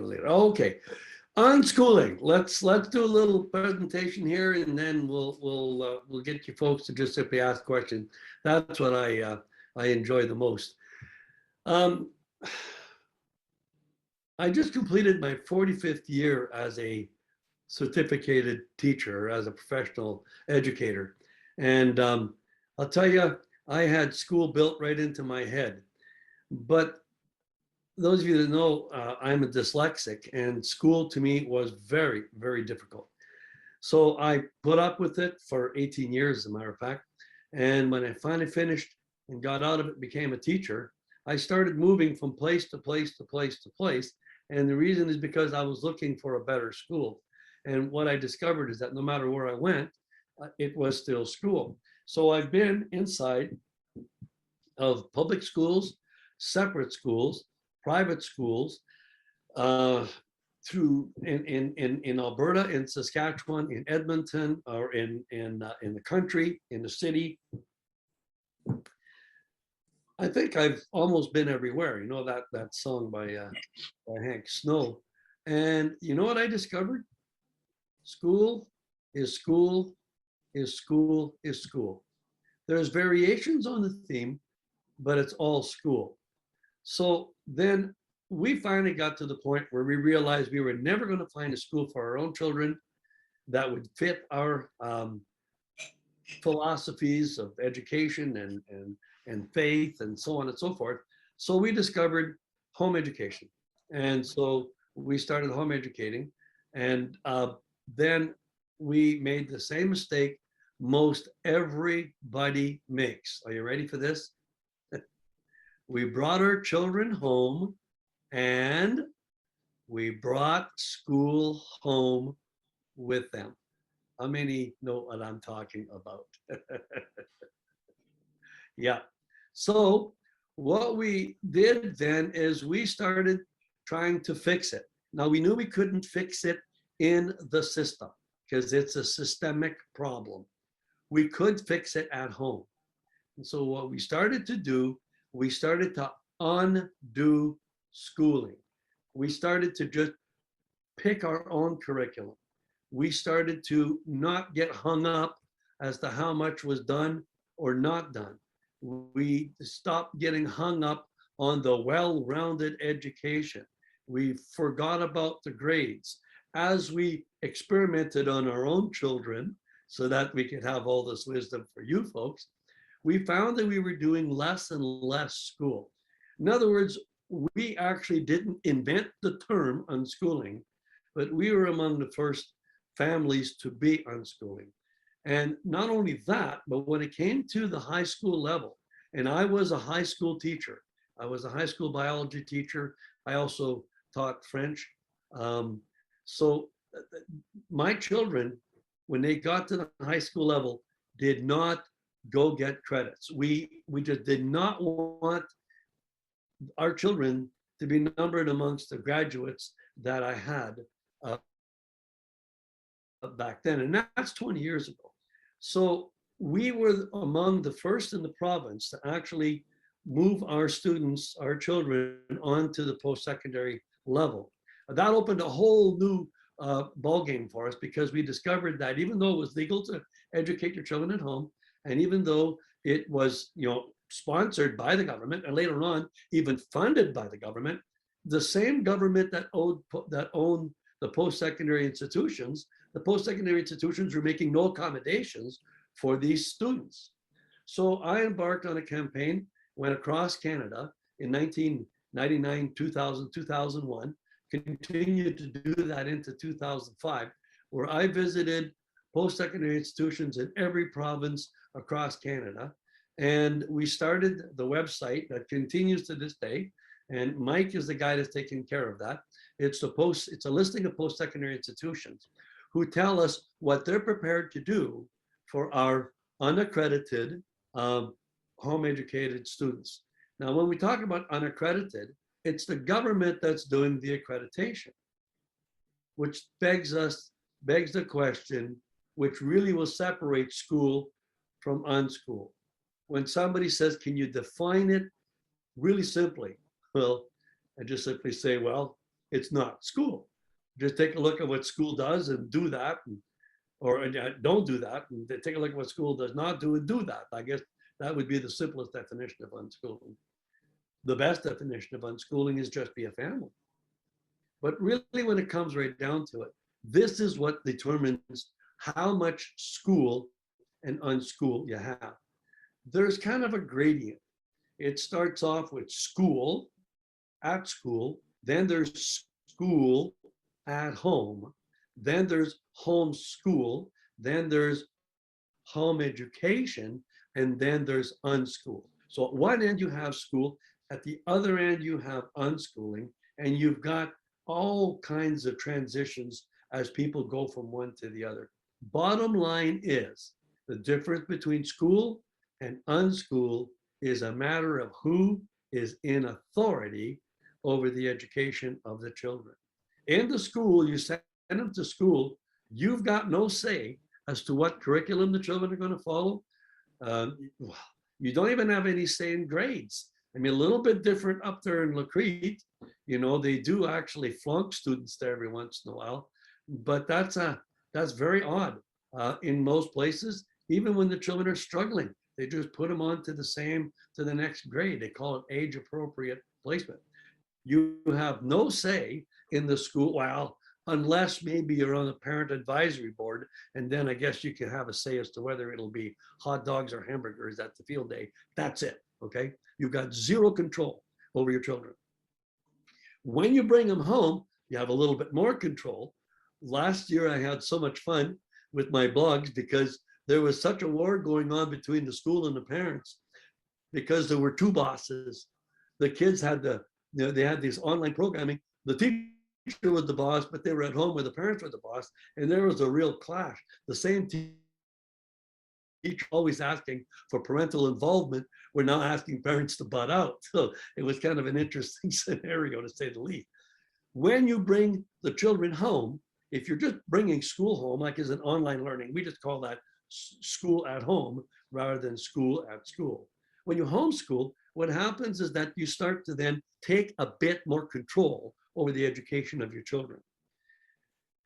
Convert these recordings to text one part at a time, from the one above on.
later. Okay, unschooling. Let's do a little presentation here, and then we'll get you folks to just simply ask questions. That's what I enjoy the most. I just completed my 45th year as a certificated teacher, as a professional educator, and I'll tell you, I had school built right into my head. But those of you that know, I'm a dyslexic, and school to me was very, very difficult. So I put up with it for 18 years, as a matter of fact. And when I finally finished and got out of it, became a teacher, I started moving from place to place to place to place. And the reason is because I was looking for a better school. And what I discovered is that no matter where I went, it was still school. So I've been inside of public schools, separate schools, private schools, through in Alberta, in Saskatchewan, in Edmonton, or in the country, in the city. I think I've almost been everywhere. You know that song by Hank Snow. And you know what I discovered? School is school is school is school. There's variations on the theme, but it's all school. So then we finally got to the point where we realized we were never going to find a school for our own children that would fit our philosophies of education and faith and so on and so forth. So we discovered home education. And so we started home educating. And then we made the same mistake most everybody makes. Are you ready for this? We brought our children home and we brought school home with them. How many know what I'm talking about? Yeah. So what we did then is we started trying to fix it. Now we knew we couldn't fix it in the system because it's a systemic problem. We could fix it at home. And so what we started to do, we started to undo schooling. We started to just pick our own curriculum. We started to not get hung up as to how much was done or not done. We stopped getting hung up on the well-rounded education. We forgot about the grades. As we experimented on our own children so that we could have all this wisdom for you folks, we found that we were doing less and less school. In other words, we actually didn't invent the term unschooling, but we were among the first families to be unschooling. And not only that, but when it came to the high school level, and I was a high school teacher, I was a high school biology teacher. I also taught French. So my children, when they got to the high school level, did not go get credits. We just did not want our children to be numbered amongst the graduates that I had back then. And that's 20 years ago. So we were among the first in the province to actually move our students, our children, onto the post-secondary level. That opened a whole new ballgame for us because we discovered that even though it was legal to educate your children at home, and even though it was, sponsored by the government and later on even funded by the government, the same government that owned the post-secondary institutions, the post-secondary institutions were making no accommodations for these students. So I embarked on a campaign, went across Canada in 1999, 2000, 2001, continued to do that into 2005, where I visited post-secondary institutions in every province across Canada. And we started the website that continues to this day. And Mike is the guy that's taking care of that. It's a listing of post-secondary institutions who tell us what they're prepared to do for our unaccredited home educated students. Now, when we talk about unaccredited, it's the government that's doing the accreditation, which begs the question, which really will separate school from unschool. When somebody says, can you define it really simply? Well, I just simply say, well, it's not school. Just take a look at what school does and do that, or don't do that, and take a look at what school does not do and do that. I guess that would be the simplest definition of unschooling. The best definition of unschooling is just be a family. But really, when it comes right down to it, this is what determines how much school and unschool you have. There's kind of a gradient. It starts off with school, at school, then there's school at home, then there's home school, then there's home education, and then there's unschool. So at one end you have school, at the other end you have unschooling, and you've got all kinds of transitions as people go from one to the other. Bottom line is the difference between school and unschool is a matter of who is in authority over the education of the children. In the school, you send them to school, you've got no say as to what curriculum the children are going to follow. You don't even have any say in grades. I mean, a little bit different up there in Lacrete. You know, they do actually flunk students there every once in a while, but that's very odd. In most places, even when the children are struggling, they just put them on to the next grade. They call it age appropriate placement. You have no say in the school, well, unless maybe you're on the parent advisory board, and then I guess you can have a say as to whether it'll be hot dogs or hamburgers at the field day. That's it, okay? You've got zero control over your children. When you bring them home, you have a little bit more control. Last year, I had so much fun with my blogs because there was such a war going on between the school and the parents because there were two bosses. The kids had they had this online programming. The teacher was the boss, but they were at home where the parents were the boss, and there was a real clash. The same teacher always asking for parental involvement, we're now asking parents to butt out. So it was kind of an interesting scenario, to say the least. When you bring the children home, if you're just bringing school home, like as an online learning, we just call that school at home rather than school at school. When you homeschool, what happens is that you start to then take a bit more control over the education of your children.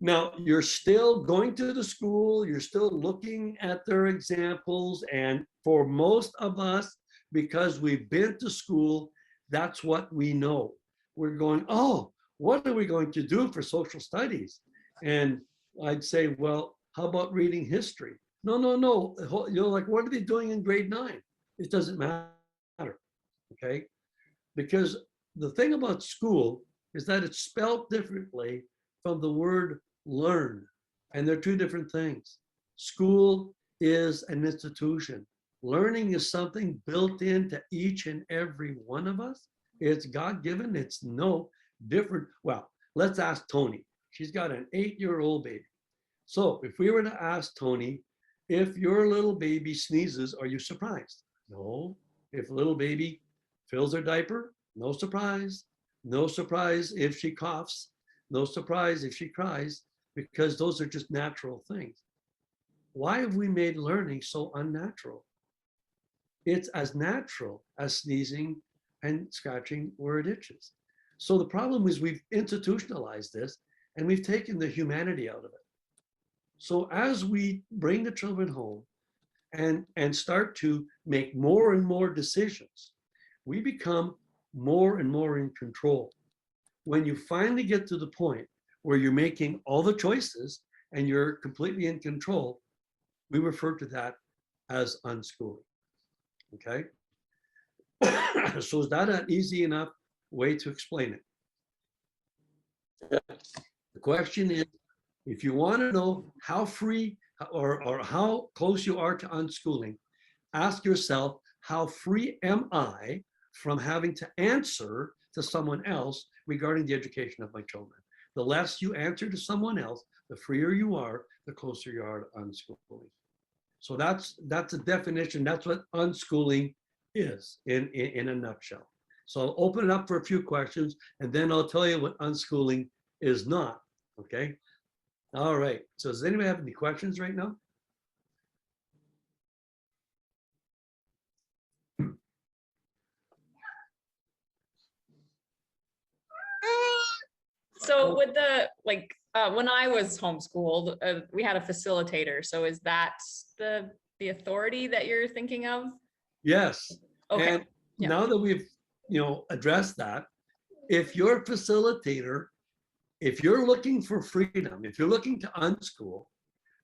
Now, you're still going to the school, you're still looking at their examples, and for most of us, because we've been to school, that's what we know. We're going, oh, what are we going to do for social studies? And I'd say, well, how about reading history? No, no, no. You know, like, what are they doing in grade 9? It doesn't matter, okay? Because the thing about school is that it's spelled differently from the word learn, and they're two different things. School is an institution. Learning is something built into each and every one of us. It's God-given. It's no different. Well, let's ask Tony. She's got an 8-year-old baby. So if we were to ask Tony, if your little baby sneezes, are you surprised? No. If a little baby fills her diaper, no surprise. No surprise if she coughs. No surprise if she cries, because those are just natural things. Why have we made learning so unnatural? It's as natural as sneezing and scratching where it itches. So the problem is we've institutionalized this and we've taken the humanity out of it. So as we bring the children home and start to make more and more decisions, we become more and more in control. When you finally get to the point where you're making all the choices and you're completely in control, we refer to that as unschooling, okay? So is that an easy enough way to explain it? The question is, if you want to know how free or how close you are to unschooling, ask yourself, how free am I from having to answer to someone else regarding the education of my children? The less you answer to someone else, the freer you are, the closer you are to unschooling. So that's a definition. That's what unschooling is in a nutshell. So I'll open it up for a few questions, and then I'll tell you what unschooling is not, okay? All right, so does anybody have any questions right now? So with when I was homeschooled, we had a facilitator. So is that the authority that you're thinking of? Yes. Okay. And Yeah. now that we've, addressed that, if your facilitator, if you're looking for freedom, if you're looking to unschool,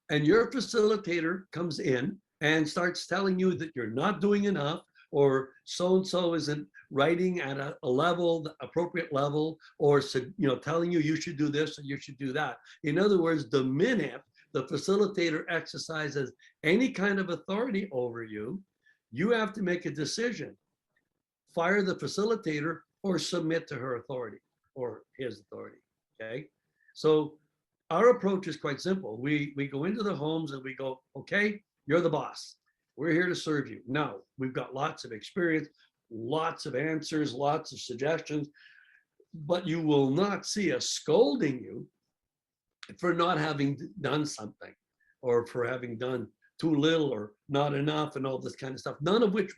and your facilitator comes in and starts telling you that you're not doing enough, or so-and-so isn't writing at a level, the appropriate level, or telling you should do this or you should do that. In other words, the minute the facilitator exercises any kind of authority over you, you have to make a decision. Fire the facilitator or submit to her authority or his authority, okay? So our approach is quite simple. We go into the homes and we go, okay, you're the boss. We're here to serve you. Now, we've got lots of experience, lots of answers, lots of suggestions, but you will not see us scolding you for not having done something, or for having done too little or not enough and all this kind of stuff, none of which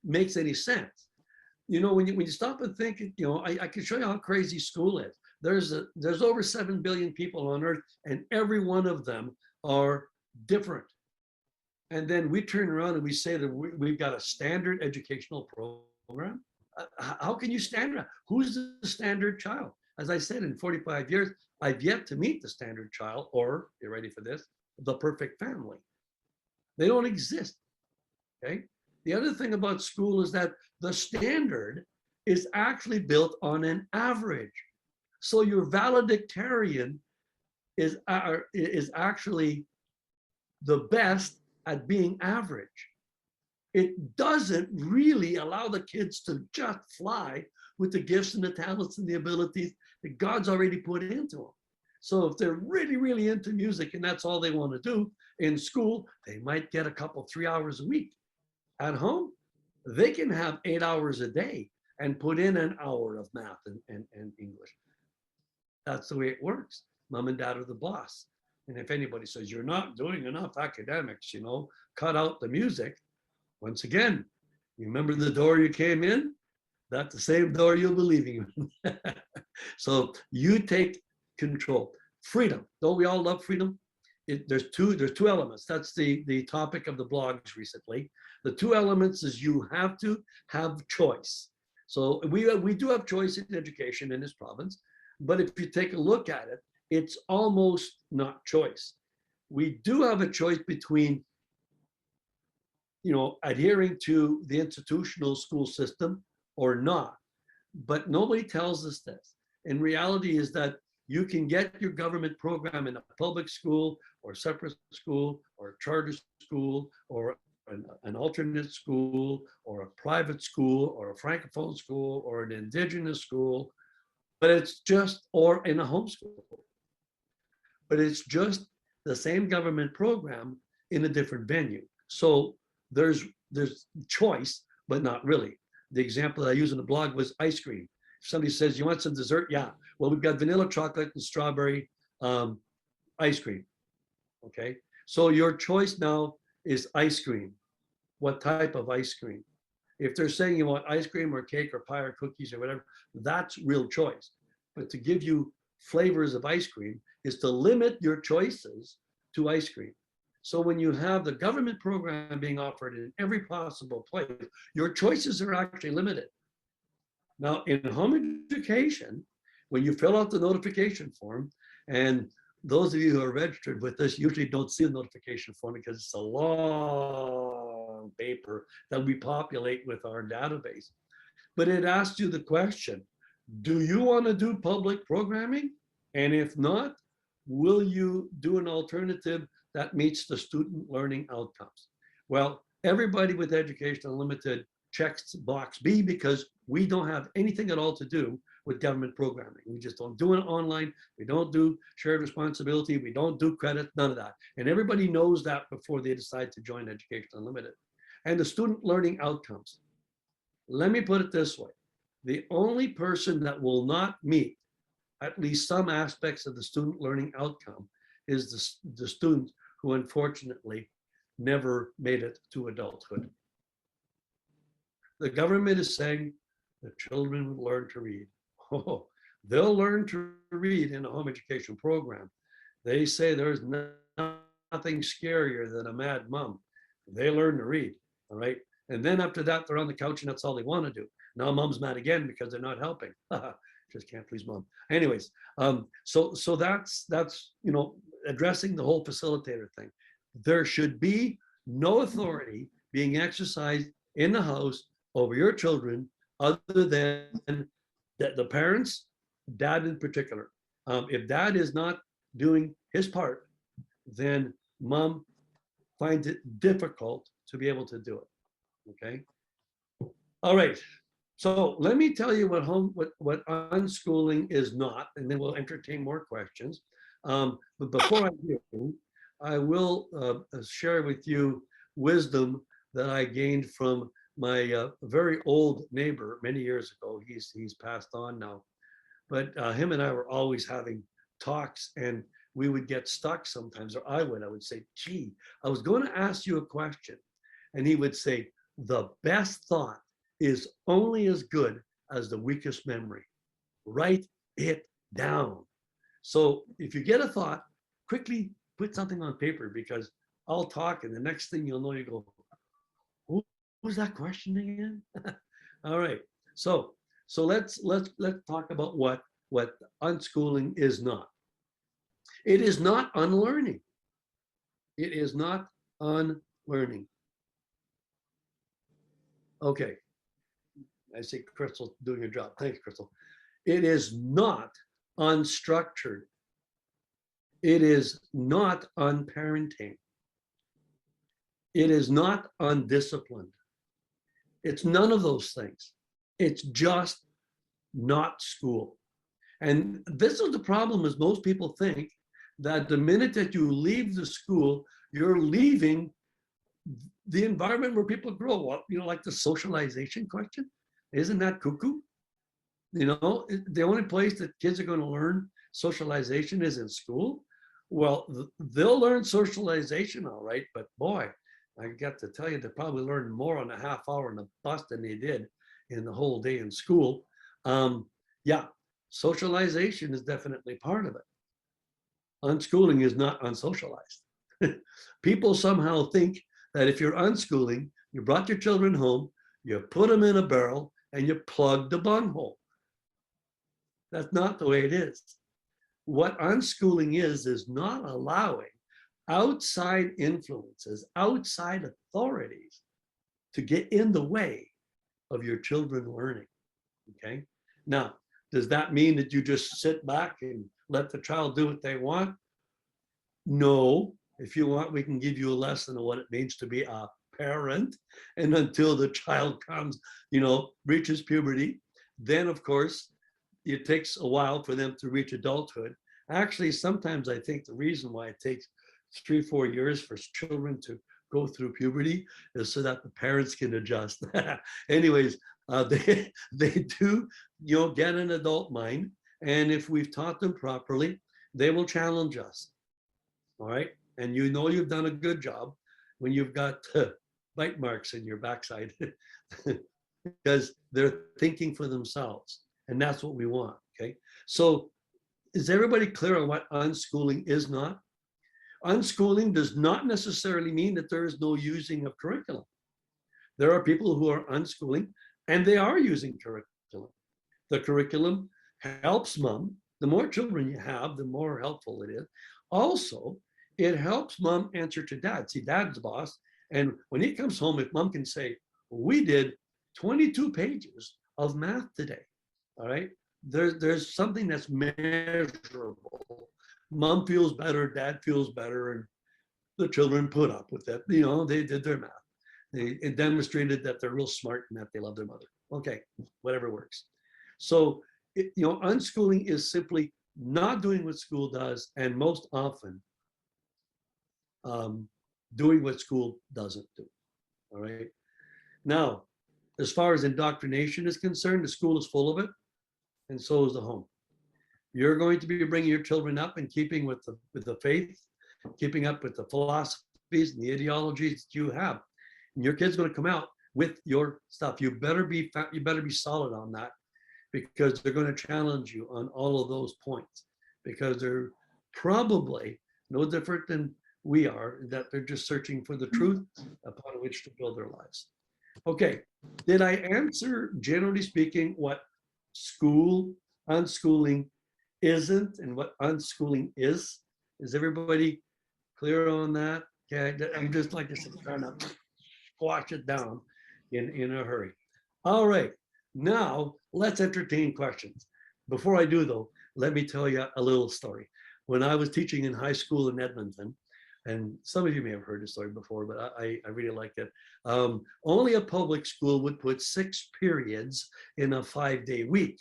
makes any sense. When you stop and think, I can show you how crazy school is. There's over 7 billion people on earth, and every one of them are different. And then we turn around and we say that we've got a standard educational program. How can you standardize? Who's the standard child? As I said, in 45 years, I've yet to meet the standard child, or, you're ready for this, the perfect family. They don't exist, okay? The other thing about school is that the standard is actually built on an average. So your valedictorian is actually the best at being average. It doesn't really allow the kids to just fly with the gifts and the talents and the abilities that God's already put into them. So if they're really, really into music and that's all they want to do in school, they might get a couple, 3 hours a week. At home, they can have 8 hours a day and put in an hour of math and English. That's the way it works. Mom and dad are the boss. And if anybody says you're not doing enough academics, cut out the music. Once again, remember the door you came in? That's the same door you'll be leaving. So you take control. Freedom. Don't we all love freedom? There's two elements. That's the topic of the blogs recently. The two elements is you have to have choice. So we do have choice in education in this province, but if you take a look at it, it's almost not choice. We do have a choice between, adhering to the institutional school system or not, but nobody tells us this. And reality is that you can get your government program in a public school or separate school or a charter school or an alternate school or a private school or a francophone school or an indigenous school, but it's just, or in a homeschool, but it's just the same government program in a different venue. So there's choice, but not really. The example that I use in the blog was ice cream. If somebody says, you want some dessert? Yeah. Well, we've got vanilla, chocolate, and strawberry ice cream. Okay. So your choice now is ice cream. What type of ice cream? If they're saying you want ice cream or cake or pie or cookies or whatever, that's real choice. But to give you flavors of ice cream is to limit your choices to ice cream. So when you have the government program being offered in every possible place, your choices are actually limited. Now, in home education, when you fill out the notification form, and those of you who are registered with us usually don't see the notification form because it's a long paper that we populate with our database. But it asks you the question, do you want to do public programming? And if not, will you do an alternative that meets the student learning outcomes? Well, everybody with Education Unlimited checks box B because we don't have anything at all to do with government programming. We just don't do it online. We don't do shared responsibility. We don't do credit, none of that. And everybody knows that before they decide to join Education Unlimited. And the student learning outcomes. Let me put it this way. The only person that will not meet at least some aspects of the student learning outcome is the student who unfortunately never made it to adulthood. The government is saying the children will learn to read. Oh, They'll learn to read in a home education program. They say there's nothing scarier than a mad mom. They learn to read, all right? And then after that, they're on the couch and that's all they want to do. Now mom's mad again because they're not helping. Just can't please mom. Anyways, so that's addressing the whole facilitator thing. There should be no authority being exercised in the house over your children other than the parents, dad in particular. If dad is not doing his part, then mom finds it difficult to be able to do it. Okay. All right. So let me tell you what unschooling is not, and then we'll entertain more questions. But before I do, I will share with you wisdom that I gained from my very old neighbor many years ago. He's passed on now, but him and I were always having talks, and we would get stuck sometimes, or I would say, gee, I was going to ask you a question. And he would say, the best thought is only as good as the weakest memory. Write it down. So if you get a thought, quickly put something on paper, because I'll talk and the next thing you'll know, you go, who was that question again? All right. So let's talk about what unschooling is not. It is not unlearning. It is not unlearning. Okay. I see Crystal doing her job. Thanks, Crystal. It is not unstructured. It is not unparenting. It is not undisciplined. It's none of those things. It's just not school. And this is the problem, is most people think that the minute that you leave the school, you're leaving the environment where people grow up, like the socialization question. Isn't that cuckoo? The only place that kids are going to learn socialization is in school. Well, they'll learn socialization, all right, but boy, I got to tell you, they probably learned more on a half hour in the bus than they did in the whole day in school. Yeah, socialization is definitely part of it. Unschooling is not unsocialized. People somehow think that if you're unschooling, you brought your children home, you put them in a barrel, and you plug the bunghole. That's not the way it is. What unschooling is not allowing outside influences, outside authorities to get in the way of your children learning. Okay. Now, does that mean that you just sit back and let the child do what they want? No. If you want, we can give you a lesson of what it means to be a parent. And until the child comes, reaches puberty, then of course, it takes a while for them to reach adulthood. Actually, sometimes I think the reason why it takes 3-4 years for children to go through puberty is so that the parents can adjust. Anyways, they do, get an adult mind. And if we've taught them properly, they will challenge us. All right. And you've done a good job when you've got bite marks in your backside because they're thinking for themselves. And that's what we want. Okay. So is everybody clear on what unschooling is not? Unschooling does not necessarily mean that there is no using of curriculum. There are people who are unschooling and they are using curriculum. The curriculum helps mom. The more children you have, the more helpful it is. Also, it helps mom answer to dad. See, dad's the boss. And when he comes home, if mom can say, we did 22 pages of math today, all right? There's something that's measurable. Mom feels better, dad feels better, and the children put up with it. They did their math. It demonstrated that they're real smart and that they love their mother. Okay, whatever works. So, unschooling is simply not doing what school does, and most often doing what school doesn't do. All right. Now, as far as indoctrination is concerned, the school is full of it, and so is the home. You're going to be bringing your children up in keeping with the faith, keeping up with the philosophies and the ideologies that you have. And your kid's going to come out with your stuff. You better be solid on that. because they're going to challenge you on all of those points, because they're probably no different than we are, that they're just searching for the truth upon which to build their lives. Okay, did I answer, generally speaking, what school, unschooling isn't and what unschooling is? Is everybody clear on that? Okay, I'm just, like I said, trying to squash it down in a hurry. All right, now let's entertain questions. Before I do though, let me tell you a little story. When I was teaching in high school in Edmonton, and some of you may have heard the story before, but I really like it. Only a public school would put 6 periods in a 5-day week.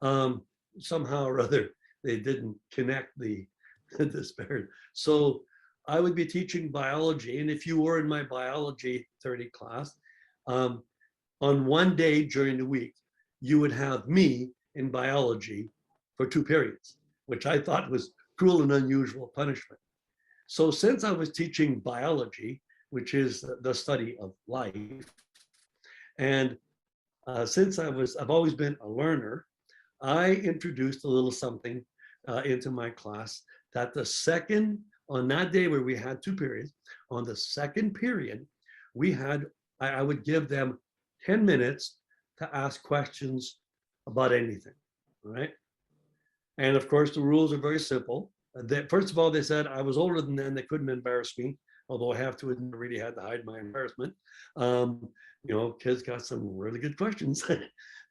Somehow or other, they didn't connect the this period. So I would be teaching biology, and if you were in my biology 30 class, on one day during the week, you would have me in biology for 2 periods, which I thought was cruel and unusual punishment. So since I was teaching biology, which is the study of life, and since I've always been a learner, I introduced a little something into my class, that the second, on that day where we had 2 periods, on the second period, I would give them 10 minutes to ask questions about anything, right? And of course, the rules are very simple. First of all, they said I was older than them, they couldn't embarrass me, although I have to admit, I really had to hide my embarrassment. Kids got some really good questions.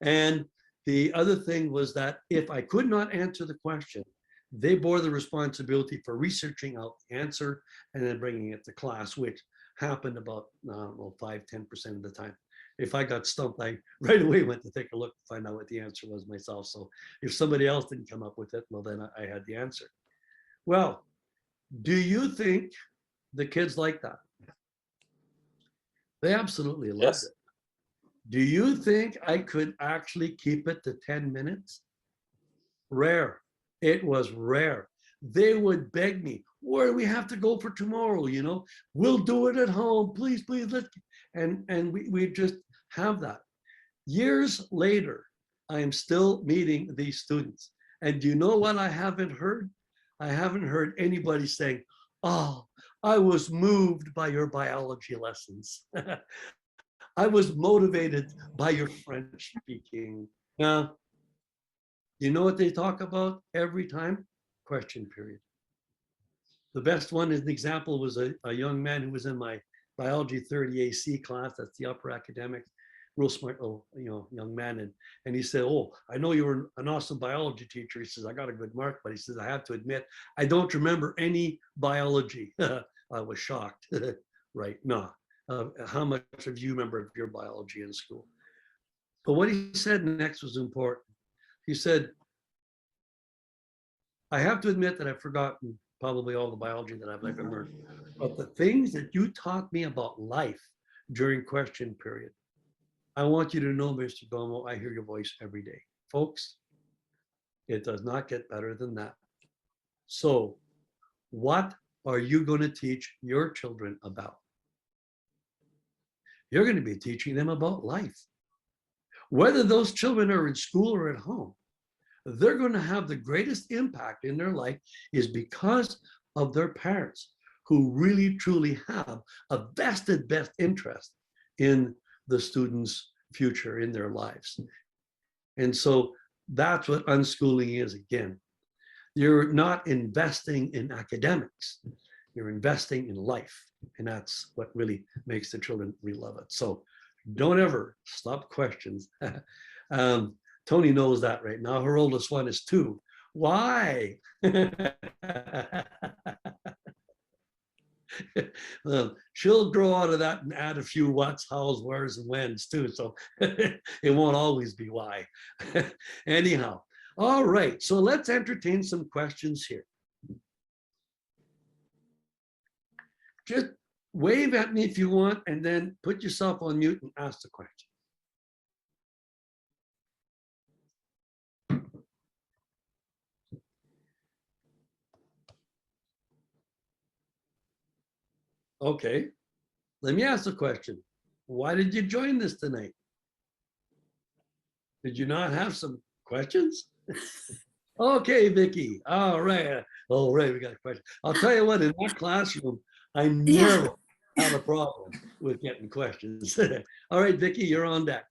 And the other thing was that if I could not answer the question, they bore the responsibility for researching out the answer and then bringing it to class, which happened about 5-10% of the time. If I got stumped, I right away went to take a look to find out what the answer was myself. So if somebody else didn't come up with it, well, then I had the answer. Well, do you think the kids like that? They absolutely loved Yes. it. Do you think I could actually keep it to 10 minutes? Rare. It was rare. They would beg me, where do we have to go for tomorrow? We'll do it at home. Please, please, let's. And we just have that. Years later, I am still meeting these students. And do you know what I haven't heard? I haven't heard anybody saying, oh, I was moved by your biology lessons. I was motivated by your French speaking. Now, you know what they talk about every time? Question period. The best one, as an example, was a young man who was in my biology 30 AC class. That's the upper academics, real smart, young man. And he said, oh, I know you were an awesome biology teacher. He says, I got a good mark, but he says, I have to admit, I don't remember any biology. I was shocked. Right, no. How much of you remember of your biology in school? But what he said next was important. He said, I have to admit that I've forgotten probably all the biology that I've ever learned. But the things that you taught me about life during question period, I want you to know, Mr. Domo, I hear your voice every day. Folks, it does not get better than that. So what are you going to teach your children about? You're going to be teaching them about life. Whether those children are in school or at home, they're going to have the greatest impact in their life is because of their parents who really truly have a vested best interest in the student's future in their lives. And so that's what unschooling is again. You're not investing in academics, you're investing in life. And that's what really makes the children really love it. So don't ever stop questions. Tony knows that right now. Her oldest one is 2. Why? She'll grow out of that and add a few whats, hows, wheres, and whens too. So it won't always be why. Anyhow, all right. So let's entertain some questions here. Just wave at me if you want, and then put yourself on mute and ask the question. Okay, let me ask the question. Why did you join this tonight? Did you not have some questions? Okay, Vicky. All right. All right, we got a question. I'll tell you what, in that classroom, I Yeah. never had a problem with getting questions. All right, Vicky, you're on deck.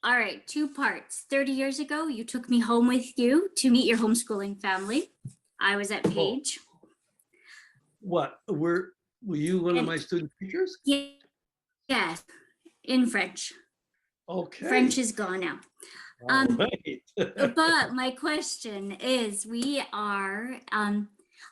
All right, 2 parts. 30 years ago, you took me home with you to meet your homeschooling family. I was at Page. What, were you one of And- my student teachers? Yes, in French. Okay. French is gone now. All right. But my question is, I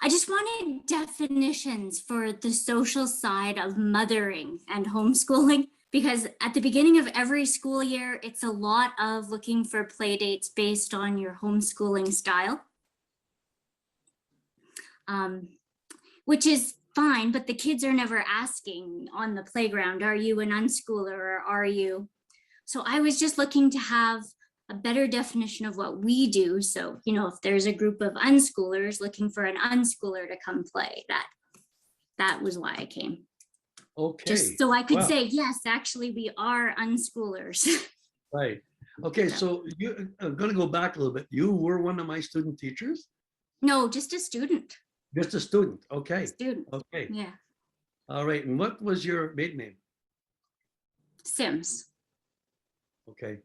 just wanted definitions for the social side of mothering and homeschooling, because at the beginning of every school year, it's a lot of looking for play dates based on your homeschooling style. Which is fine, but the kids are never asking on the playground, are you an unschooler or are you? So I was just looking to have a better definition of what we do. So, if there's a group of unschoolers looking for an unschooler to come play, that was why I came. Okay. Just so I could Wow. say, yes, actually, we are unschoolers. Right. Okay, so I'm going to go back a little bit. You were one of my student teachers? No, just a student. Just a student. Okay. Student. Okay. Yeah. All right. And what was your maiden name? Sims. Okay.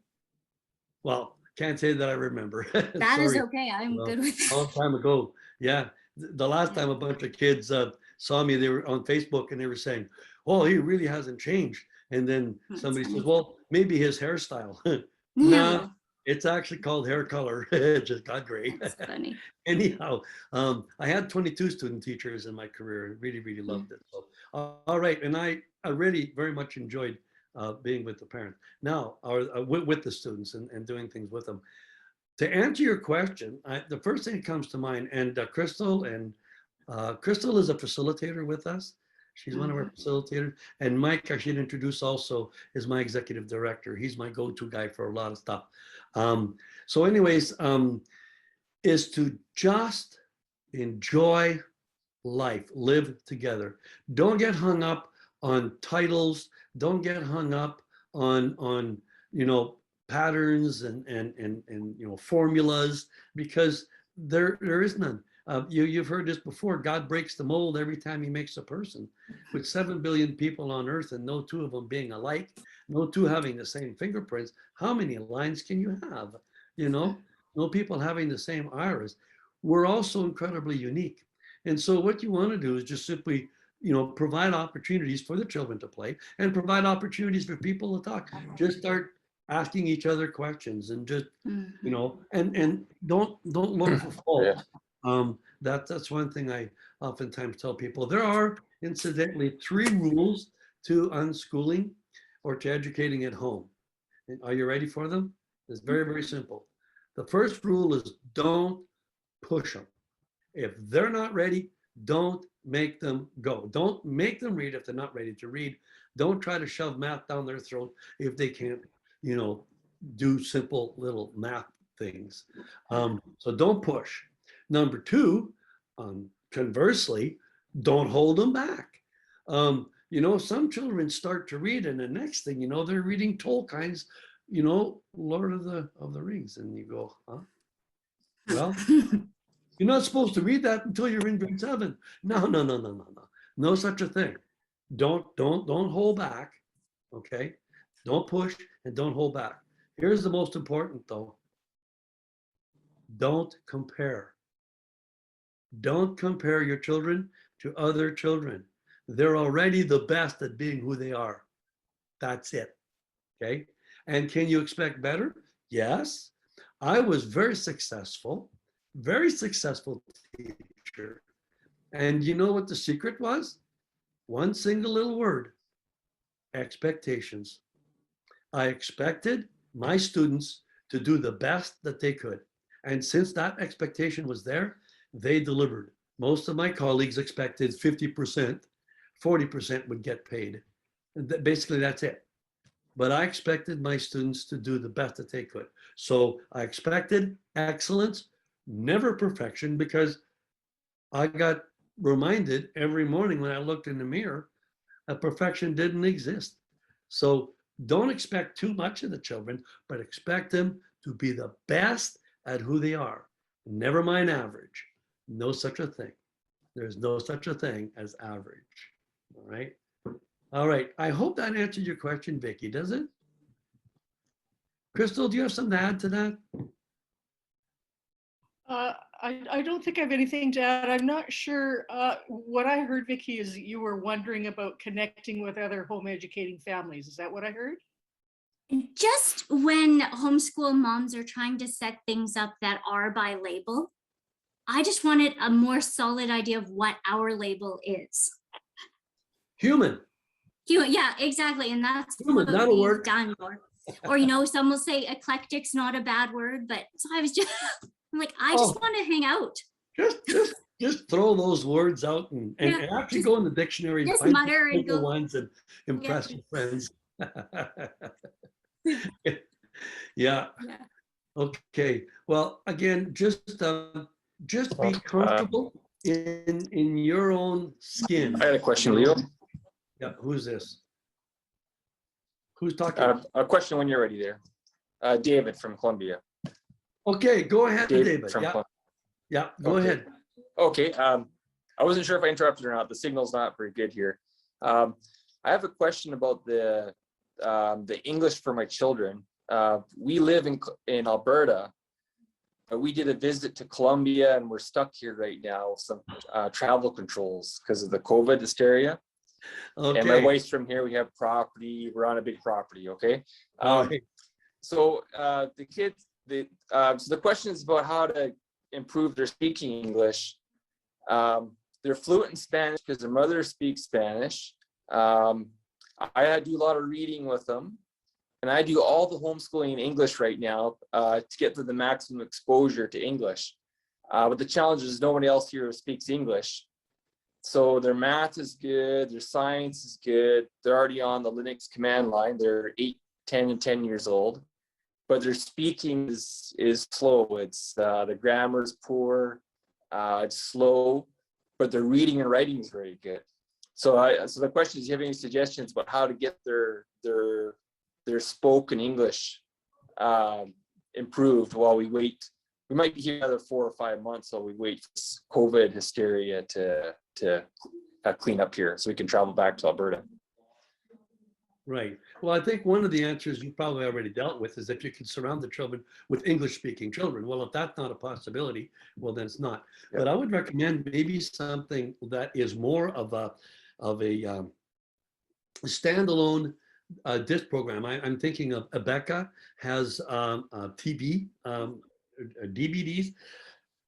Well, can't say that I remember. That is Sorry. okay. I'm Well, good with A long time ago. Yeah. The last time a bunch of kids saw me, they were on Facebook and they were saying, oh, he really hasn't changed. And then That's somebody funny. says, well, maybe his hairstyle. No, No, it's actually called hair color. It just got gray. that's funny. Anyhow, I had 22 student teachers in my career. Really, really loved it. So, all right. And I really very much enjoyed being with the parents now, or with the students and doing things with them. To answer your question, the first thing that comes to mind, and Crystal is a facilitator with us. She's one of our facilitators. And Mike, I should introduce also, is my executive director. He's my go-to guy for a lot of stuff. So anyways, is to just enjoy life, live together. Don't get hung up on titles. Don't get hung up on patterns and formulas, because there is none. You've heard this before. God breaks the mold every time he makes a person. With 7 billion people on earth and no two of them being alike, no two having the same fingerprints, how many lines can you have? No people having the same iris. We're also incredibly unique. And so what you want to do is just simply, provide opportunities for the children to play and provide opportunities for people to talk. Just start asking each other questions and just, and don't look for fault. That's one thing I oftentimes tell people. There are incidentally 3 rules to unschooling or to educating at home. And are you ready for them? It's very, very simple. The first rule is don't push them. If they're not ready, don't make them go. Don't make them read if they're not ready to read. Don't try to shove math down their throat if they can't, do simple little math things. So don't push. Number 2, conversely, don't hold them back. Some children start to read, and the next thing you know, they're reading Tolkien's, Lord of the Rings, and you go, huh? Well, you're not supposed to read that until you're in grade 7. No. No such a thing. Don't hold back. Okay. Don't push and don't hold back. Here's the most important though. Don't compare. Don't compare your children to other children. They're already the best at being who they are. That's it. Okay. And can you expect better? Yes. I was very successful teacher. And you know what the secret was? One single little word: expectations. I expected my students to do the best that they could. And since that expectation was there, they delivered. Most of my colleagues expected 50%, 40% would get paid. Basically, that's it. But I expected my students to do the best that they could. So I expected excellence, never perfection, because I got reminded every morning when I looked in the mirror that perfection didn't exist. So Don't expect too much of the children, but expect them to be the best at who they are. Never mind average. No such a thing. There's no such a thing as average. All right. All right. I hope that answered your question, Vicky. Does it? Crystal, do you have something to add to that? I don't think I have anything to add. I'm not sure. What I heard, Vicky, is you were wondering about connecting with other home educating families. Is that what I heard? Just when homeschool moms are trying to set things up that are by label, I just wanted a more solid idea of what our label is. Human. Yeah, exactly. And that's Human, what that'll we've work. done. Or, you know, some will say eclectic's not a bad word, but so I was just, I'm like, I just Oh. want to hang out. Just throw those words out and Yeah, actually just- go in the dictionary and just find mutter and simple go- ones and impress Yeah. your friends. Yeah. Yeah. Okay. Well, again, just be comfortable in your own skin. I had a question, Leo. Yeah. Who's this? Who's talking? A question when you're ready there. David from Columbia. Okay, go ahead, David. from Yeah. Columbia. Yeah. Go Okay. ahead. Okay. I wasn't sure if I interrupted or not. The signal's not very good here. I have a question about the English for my children. We live in Alberta. We did a visit to Columbia and we're stuck here right now with some travel controls because of the COVID hysteria. Okay. And my wife's from here. We have property. We're on a big property. Okay. All right. So the kids, so the question is about how to improve their speaking English. They're fluent in Spanish because their mother speaks Spanish. I do a lot of reading with them, and I do all the homeschooling in English right now to get to the maximum exposure to English. But the challenge is nobody else here speaks English. So their math is good, their science is good. They're already on the Linux command line. They're 8, 10, and 10 years old. But their speaking is slow. It's the grammar is poor, it's slow, but their reading and writing is very good. So the question is, do you have any suggestions about how to get their spoken English improved while we wait? We might be here another 4 or 5 months while we wait for this COVID hysteria to clean up here so we can travel back to Alberta. Right. Well, I think one of the answers you probably already dealt with is that you can surround the children with English-speaking children. Well, if that's not a possibility, well, then it's not. Yeah. But I would recommend maybe something that is more of a standalone disc program. I'm thinking of Abeka has TV DVDs.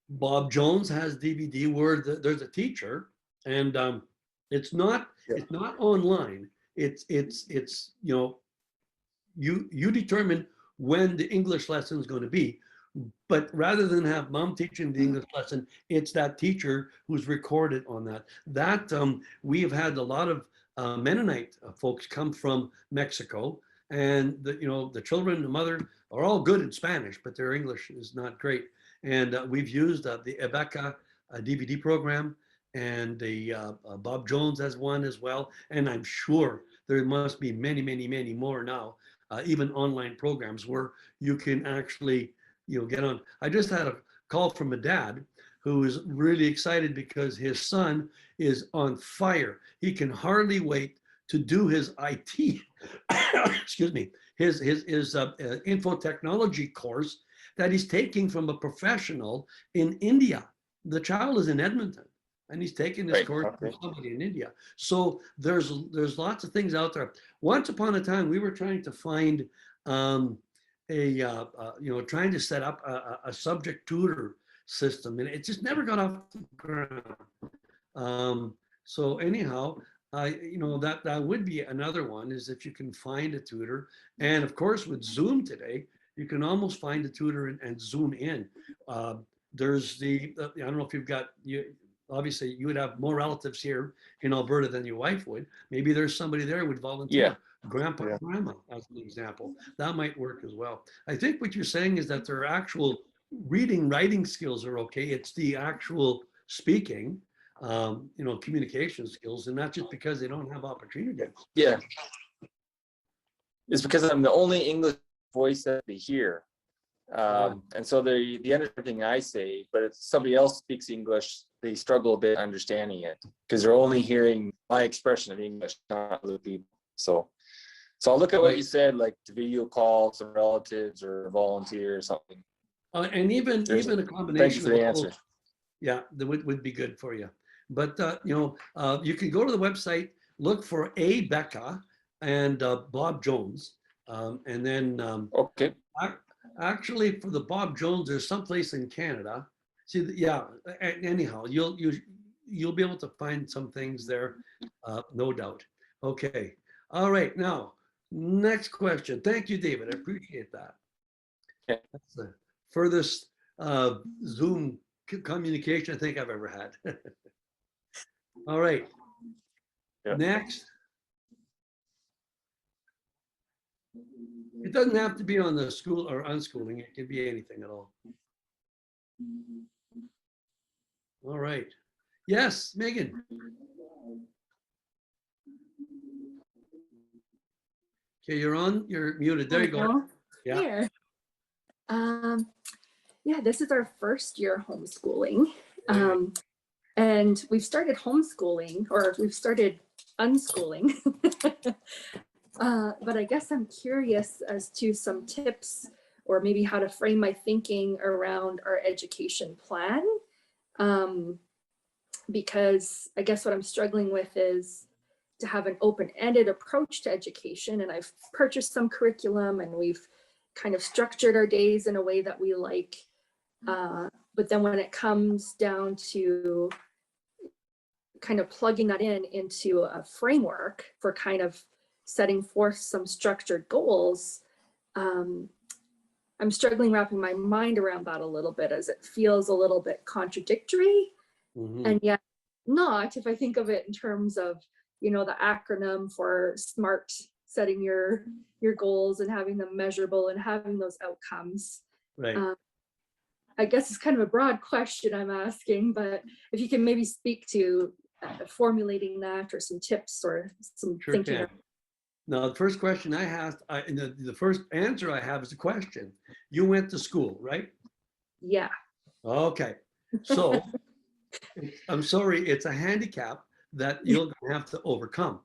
Bob Jones has DVD where there's a teacher, and it's not online. It's you know, you determine when the English lesson is going to be, but rather than have mom teaching the English lesson, it's that teacher who's recorded on that. We have had a lot of Mennonite folks come from Mexico, and the children and the mother are all good in Spanish, but their English is not great. And we've used the Abeka DVD program, and the Bob Jones has one as well. And I'm sure there must be many, many, many more now, even online programs where you can actually, get on. I just had a call from a dad who is really excited because his son is on fire. He can hardly wait to do his IT, excuse me, his info technology course that he's taking from a professional in India. The child is in Edmonton, and he's taking this course from somebody in India. So there's lots of things out there. Once upon a time, we were trying to find trying to set up a subject tutor system, and it just never got off the ground. So anyhow, that would be another one, is if you can find a tutor. And of course, with Zoom today, you can almost find a tutor and Zoom in. There's I don't know if you've got, obviously you would have more relatives here in Alberta than your wife would. Maybe there's somebody there who would volunteer. Yeah. Grandpa, grandma, as an example. That might work as well. I think what you're saying is that their actual reading, writing skills are okay. It's the actual speaking, communication skills, and not just because they don't have opportunities. Yeah. It's because I'm the only English voice that they hear. And so they understand everything I say, but if somebody else speaks English, they struggle a bit understanding it because they're only hearing my expression of English, not other people. So I'll look at what you said, like to video call some relatives or volunteer or something. And even a Thank you combination for of the all, answer. yeah, that would be good for you. But you can go to the website, look for A. Becca and Bob Jones, and then Okay. actually for the Bob Jones, there's someplace in Canada. See, yeah. Anyhow, you'll be able to find some things there, no doubt. Okay. All right. Now, next question. Thank you, David. I appreciate that. Okay. That's the furthest Zoom communication I think I've ever had. All right. Yeah. Next. It doesn't have to be on the school or unschooling. It can be anything at all. All right. Yes, Megan. Okay, you're on. You're muted. There you go. Hello. Yeah. Here. Yeah, this is our first year homeschooling. And we've started homeschooling, or we've started unschooling. But I guess I'm curious as to some tips or maybe how to frame my thinking around our education plan. Because I guess what I'm struggling with is to have an open-ended approach to education. And I've purchased some curriculum and we've kind of structured our days in a way that we like. But then when it comes down to kind of plugging that into a framework for kind of setting forth some structured goals, I'm struggling wrapping my mind around that a little bit, as it feels a little bit contradictory. Mhm. And yet not, if I think of it in terms of, you know, the acronym for SMART, setting your goals and having them measurable and having those outcomes. Right. I guess it's kind of a broad question I'm asking, but if you can maybe speak to formulating that or some tips or some Sure thinking. can. Now, the first question I have, the first answer I have is a question. You went to school, right? Yeah. Okay. So I'm sorry, it's a handicap that you're going to have to overcome.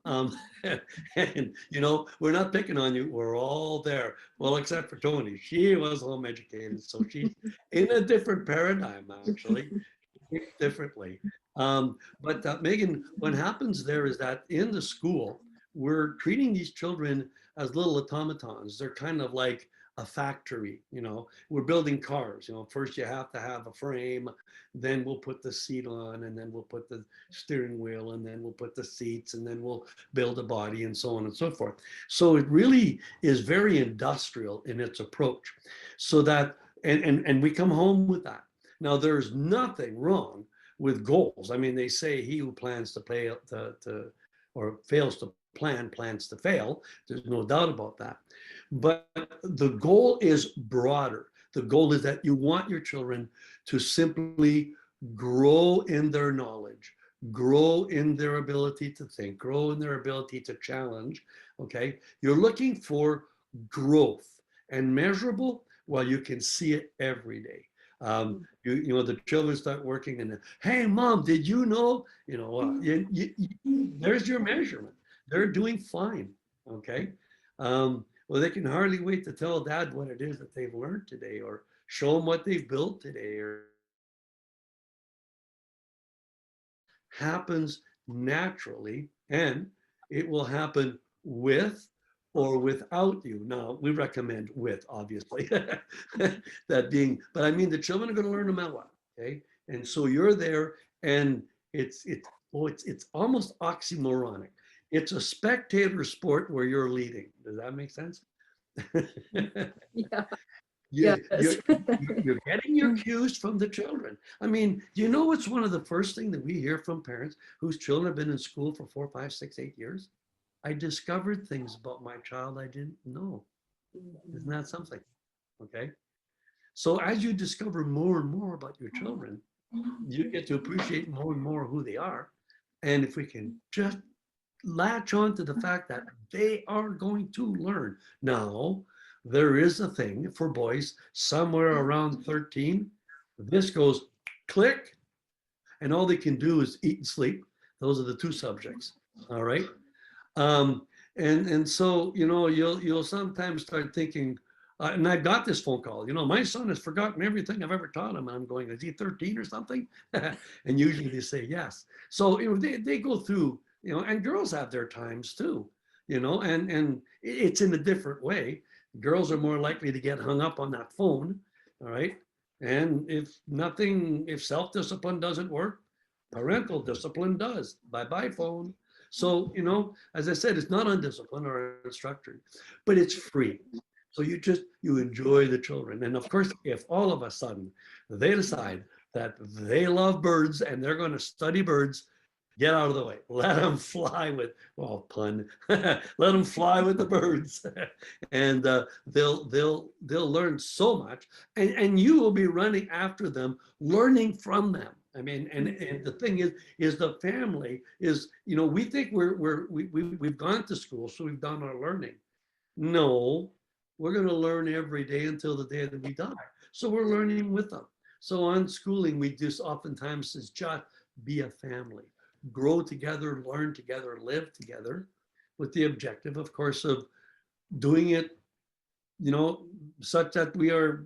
And, you know, we're not picking on you. We're all there. Well, except for Tony. She was home educated. So she's in a different paradigm, actually, differently. But Megan, what happens there is that in the school, we're treating these children as little automatons. They're kind of like a factory, you know. We're building cars, you know. First you have to have a frame, then we'll put the seat on, and then we'll put the steering wheel, and then we'll put the seats, and then we'll build a body, and so on and so forth. So it really is very industrial in its approach. So that, and we come home with that. Now, there's nothing wrong with goals. I mean, they say he who plans to play or fails to plan plans to fail. There's no doubt about that. But the goal is broader. The goal is that you want your children to simply grow in their knowledge, grow in their ability to think, grow in their ability to challenge. Okay. You're looking for growth, and measurable, well, you can see it every day. You know, the children start working and, hey, mom, did you know, there's your measurement. They're doing fine. Okay. Well, they can hardly wait to tell dad what it is that they've learned today, or show them what they've built today, or happens naturally, and it will happen with or without you. Now, we recommend with, obviously, that being, but I mean, the children are going to learn no matter what, okay? And so you're there, and it's almost oxymoronic. It's a spectator sport where you're leading. Does that make sense? Yeah. You're Yes. getting your cues from the children. I mean, you know what's one of the first things that we hear from parents whose children have been in school for 4, 5, 6, 8 years? I discovered things about my child I didn't know. Isn't that something? Okay. So as you discover more and more about your children, you get to appreciate more and more who they are. And if we can just latch on to the fact that they are going to learn. Now, there is a thing for boys somewhere around 13. This goes click, and all they can do is eat and sleep. Those are the two subjects. All right. And so, you know, you'll sometimes start thinking, and I got this phone call, you know, my son has forgotten everything I've ever taught him. And I'm going, is he 13 or something? And usually they say yes. So, you know, they go through, you know, and girls have their times too, you know, and it's in a different way. Girls are more likely to get hung up on that phone. All right. And if self-discipline doesn't work, parental discipline does. Bye-bye phone. So, you know, as I said, it's not undisciplined or unstructured, but it's free. So you enjoy the children. And of course, if all of a sudden they decide that they love birds and they're going to study birds, get out of the way. Let them fly with, well, pun. Let them fly with the birds, and they'll learn so much. And you will be running after them, learning from them. I mean, and the thing is the family is, you know, we think we've gone to school, so we've done our learning. No, we're going to learn every day until the day that we die. So we're learning with them. So unschooling, we just oftentimes is just be a family. Grow together, learn together, live together, with the objective, of course, of doing it, you know, such that we are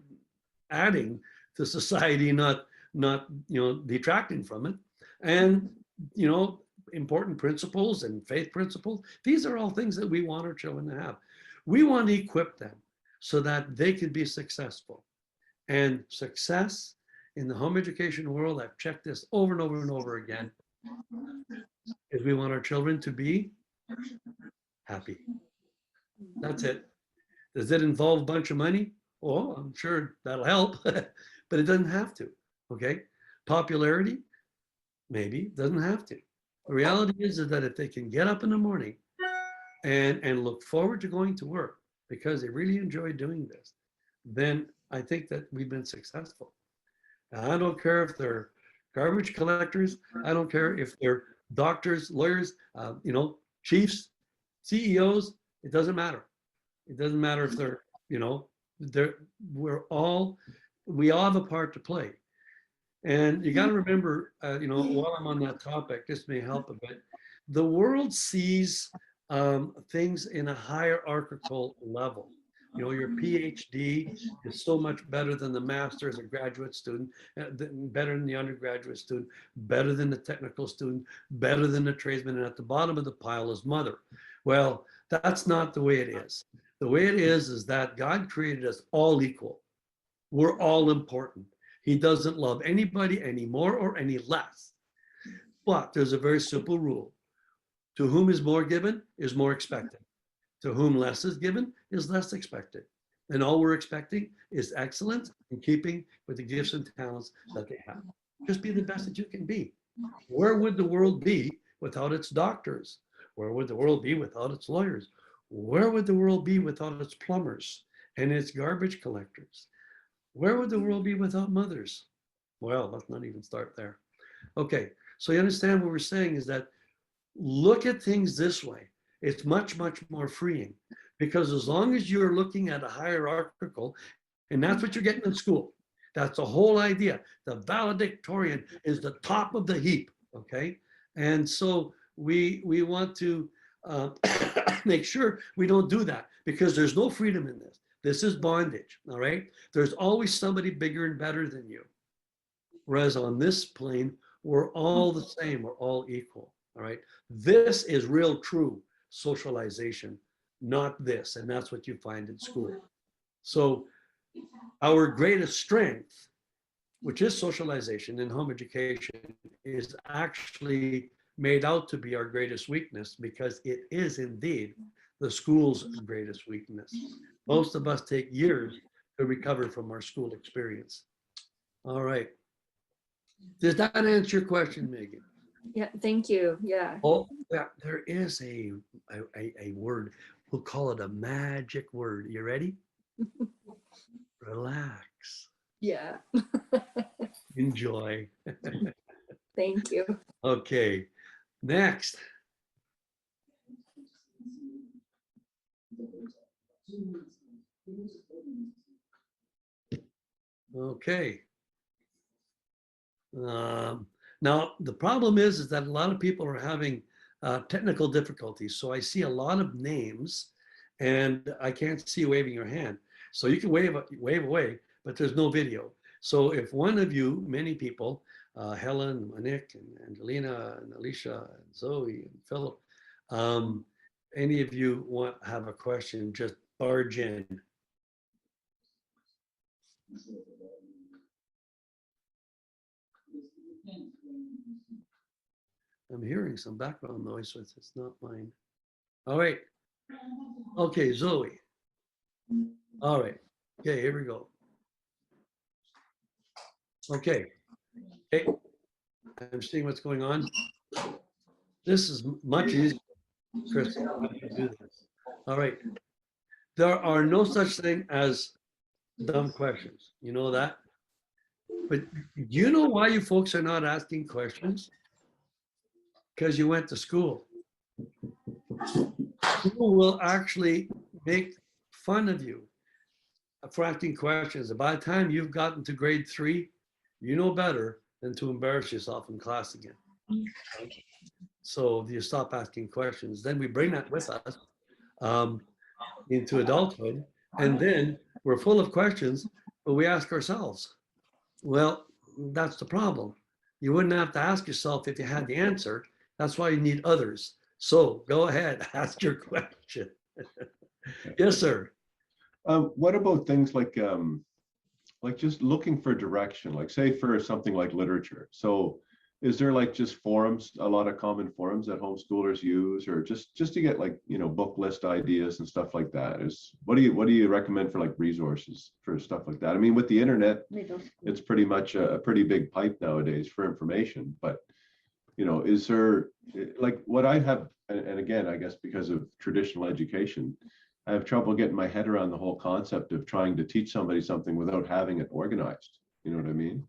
adding to society, not you know, detracting from it. And you know, important principles and faith principles. These are all things that we want our children to have. We want to equip them so that they can be successful. And success in the home education world, I've checked this over and over and over again, is we want our children to be happy. That's it. Does it involve a bunch of money? Oh, I'm sure that'll help, but it doesn't have to. Okay. Popularity, maybe, doesn't have to. The reality is that if they can get up in the morning and look forward to going to work because they really enjoy doing this, then I think that we've been successful. And I don't care if they're garbage collectors. I don't care if they're doctors, lawyers, you know, chiefs, CEOs. It doesn't matter. It doesn't matter if they're, you know, we all have a part to play. And you got to remember, you know, while I'm on that topic, this may help a bit. The world sees things in a hierarchical level. You know, your PhD is so much better than the master as a graduate student, better than the undergraduate student, better than the technical student, better than the tradesman, and at the bottom of the pile is mother. Well, that's not the way it is. The way it is that God created us all equal. We're all important. He doesn't love anybody any more or any less. But there's a very simple rule. To whom is more given is more expected. To whom less is given is less expected. And all we're expecting is excellence in keeping with the gifts and talents that they have. Just be the best that you can be. Where would the world be without its doctors? Where would the world be without its lawyers? Where would the world be without its plumbers and its garbage collectors? Where would the world be without mothers? Well, let's not even start there. Okay, so you understand what we're saying is that look at things this way. It's much, much more freeing, because as long as you're looking at a hierarchical, and that's what you're getting in school. That's the whole idea. The valedictorian is the top of the heap, okay? And so we want to make sure we don't do that, because there's no freedom in this. This is bondage, all right? There's always somebody bigger and better than you. Whereas on this plane, we're all the same, we're all equal, all right? This is real true socialization, not this, and that's what you find in school. So our greatest strength, which is socialization in home education, is actually made out to be our greatest weakness, because it is indeed the school's greatest weakness. Most of us take years to recover from our school experience. All right. Does that answer your question, Megan? Yeah, thank you. Yeah. Oh, yeah, there is a word. We'll call it a magic word. You ready? Relax. Yeah. Enjoy. Thank you. Okay. Next. Okay. Now, the problem is that a lot of people are having technical difficulties. So I see a lot of names and I can't see you waving your hand. So you can wave away, but there's no video. So if one of you, many people, Helen, Nick, and Angelina, and Alicia, and Zoe, and Philip, any of you have a question, just barge in. I'm hearing some background noise, so it's not mine. All right. Okay, Zoe. All right. Okay, here we go. Okay. Okay. I'm seeing what's going on. This is much easier, Chris. How do you do this? All right. There are no such thing as dumb questions. You know that? But do you know why you folks are not asking questions? Because you went to school. People will actually make fun of you for asking questions. By the time you've gotten to grade 3, you know better than to embarrass yourself in class again. So if you stop asking questions, then we bring that with us into adulthood. And then we're full of questions, but we ask ourselves, well, that's the problem. You wouldn't have to ask yourself if you had the answer. That's why you need others. So go ahead, ask your question. Yes, sir. What about things like just looking for direction, like say for something like literature? So is there like just forums, a lot of common forums that homeschoolers use, or just to get like, you know, book list ideas and stuff like that? What do you recommend for like resources for stuff like that? I mean, with the internet, it's pretty much a pretty big pipe nowadays for information, but you know, is there like what I have, and again, I guess because of traditional education, I have trouble getting my head around the whole concept of trying to teach somebody something without having it organized. You know what I mean?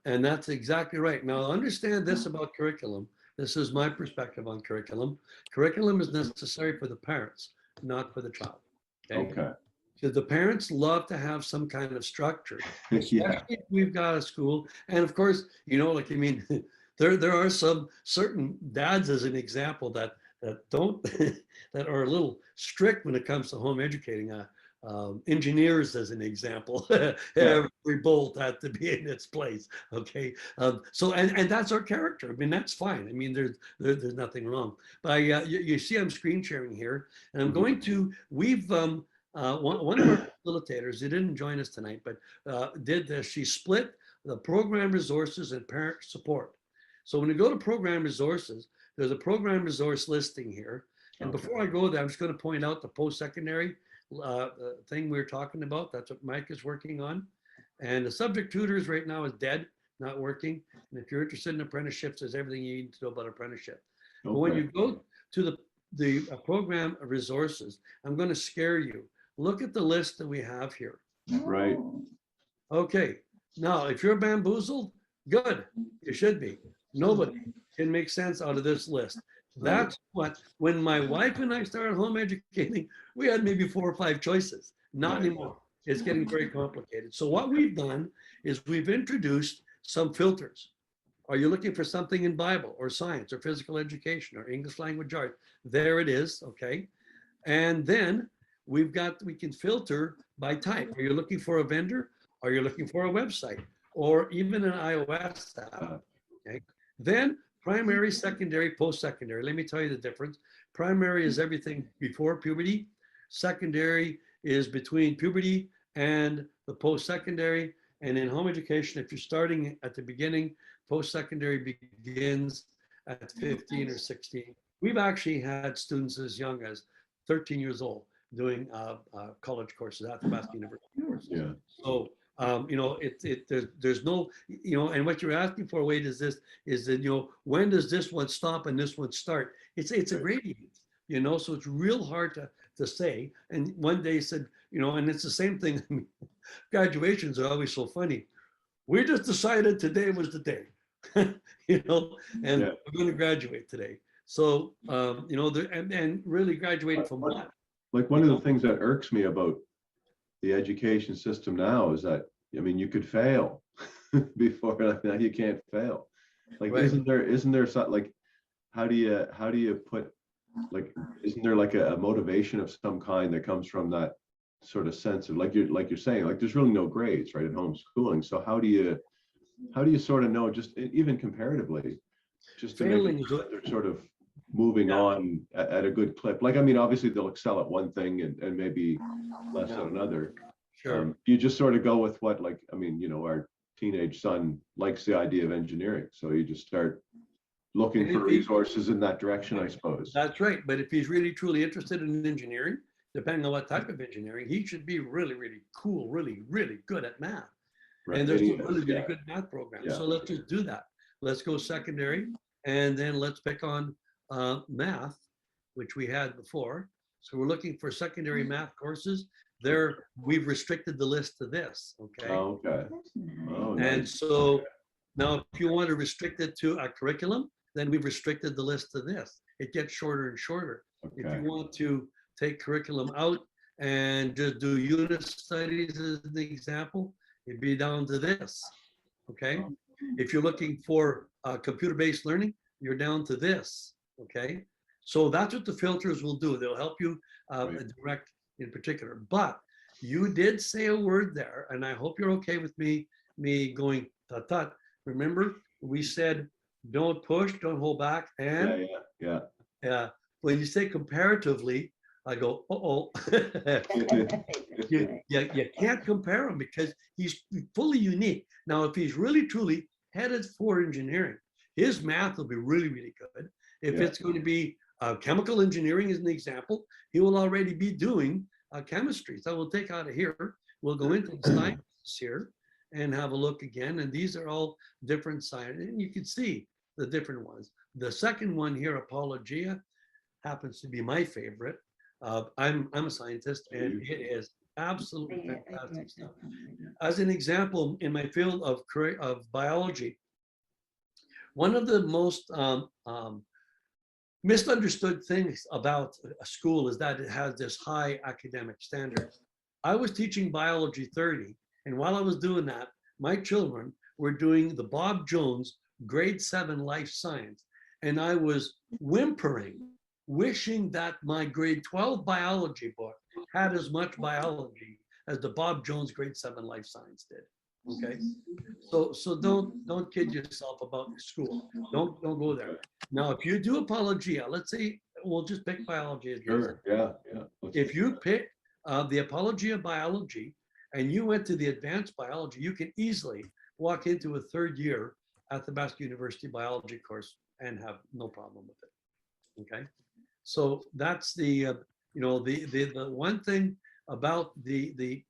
And that's exactly right. Now, understand this about curriculum. This is my perspective on curriculum. Curriculum is necessary for the parents, not for the child. Okay. Because the parents love to have some kind of structure, Yeah. especially if we've got a school. And of course, you know, like, I mean, there are some certain dads, as an example, that don't that are a little strict when it comes to home educating. Engineers, as an example, every bolt had to be in its place. Okay, so and that's our character. I mean, that's fine. I mean, there's nothing wrong. But you see, I'm screen sharing here, and I'm going to. We've one of our facilitators. They didn't join us tonight, but did this. She split the program resources and parent support. So when you go to program resources, there's a program resource listing here. And before I go there, I'm just going to point out the post-secondary thing we were talking about. That's what Mike is working on. And the subject tutors right now is dead, not working. And if you're interested in apprenticeships, there's everything you need to know about apprenticeship. But when you go to the program resources, I'm going to scare you. Look at the list that we have here. Right. Okay. Now, if you're bamboozled, good. You should be. Nobody can make sense out of this list. That's what, when my wife and I started home educating, we had maybe 4 or 5 choices. Not anymore. It's getting very complicated. So what we've done is we've introduced some filters. Are you looking for something in Bible or science or physical education or English language art? There it is, okay? And then we can filter by type. Are you looking for a vendor? Are you looking for a website? Or even an iOS app, okay? Then primary, secondary, post-secondary. Let me tell you the difference. Primary is everything before puberty. Secondary is between puberty and the post-secondary. And in home education, if you're starting at the beginning, post-secondary begins at 15 or 16. We've actually had students as young as 13 years old doing college courses at the West University courses. Yeah. So you know, there's no, you know, and what you're asking for, Wade, is that, you know, when does this one stop and this one start? It's a gradient, you know, so it's real hard to say. And one day said, you know, and it's the same thing. Graduations are always so funny. We just decided today was the day, you know, and we're going to graduate today. So, you know, and really graduate from what? like one of the things that irks me about the education system now is that, I mean, you could fail before, now you can't fail. Like, Right. isn't there something like, how do you put, like, isn't there like a motivation of some kind that comes from that sort of sense of, like you're saying, like there's really no grades, right, at homeschooling. So how do you sort of know, just even comparatively, just to Failing make is sure that they're sort of moving Yeah. on at a good clip? Like, I mean, obviously they'll excel at one thing and maybe less at Yeah. another. sure. You just sort of go with what, like, I mean, you know, our teenage son likes the idea of engineering, so you just start looking And for if he- resources in that direction, I suppose. That's right. But if he's really truly interested in engineering, depending on what type of engineering, he should be really, really cool, really, really good at math. Right, And there's it some is, really, really yeah. good math programs. Yeah. So let's just do that. Let's go secondary, and then let's pick on math, which we had before. So we're looking for secondary math courses. We've restricted the list to this, okay? Oh, okay. Oh, And nice. so now if you want to restrict it to a curriculum, then we've restricted the list to this. It gets shorter and shorter. If Okay. you want to take curriculum out and just do unit studies as an example, it'd be down to this, okay? If you're looking for computer-based learning, you're down to this, okay? So that's what the filters will do. They'll help you Right. direct in particular. But you did say a word there, and I hope you're okay with me going tut. Remember, we said don't push, don't hold back, and Yeah. when you say comparatively, I go, uh-oh. You can't compare him because he's fully unique. Now, if he's really truly headed for engineering, his math will be really, really good. If Yeah. it's going to be chemical engineering as an example, he will already be doing chemistry. So we'll take out of here, we'll go into the sciences here and have a look again. And these are all different sciences, and you can see the different ones. The second one here, Apologia, happens to be my favorite. I'm a scientist, and it is absolutely fantastic stuff. As an example, in my field of biology, one of the most misunderstood things about a school is that it has this high academic standards. I was teaching biology 30, and while I was doing that, my children were doing the Bob Jones grade 7 life science, and I was whimpering, wishing that my grade 12 biology book had as much biology as the Bob Jones grade 7 life science did. Okay, so don't kid yourself about your school. Don't go there. Now, if you do Apologia, let's say we'll just pick biology as an example. Sure. Yeah. If you pick the Apologia biology and you went to the advanced biology, you can easily walk into a third year Athabasca University biology course and have no problem with it. Okay, so that's the the one thing about the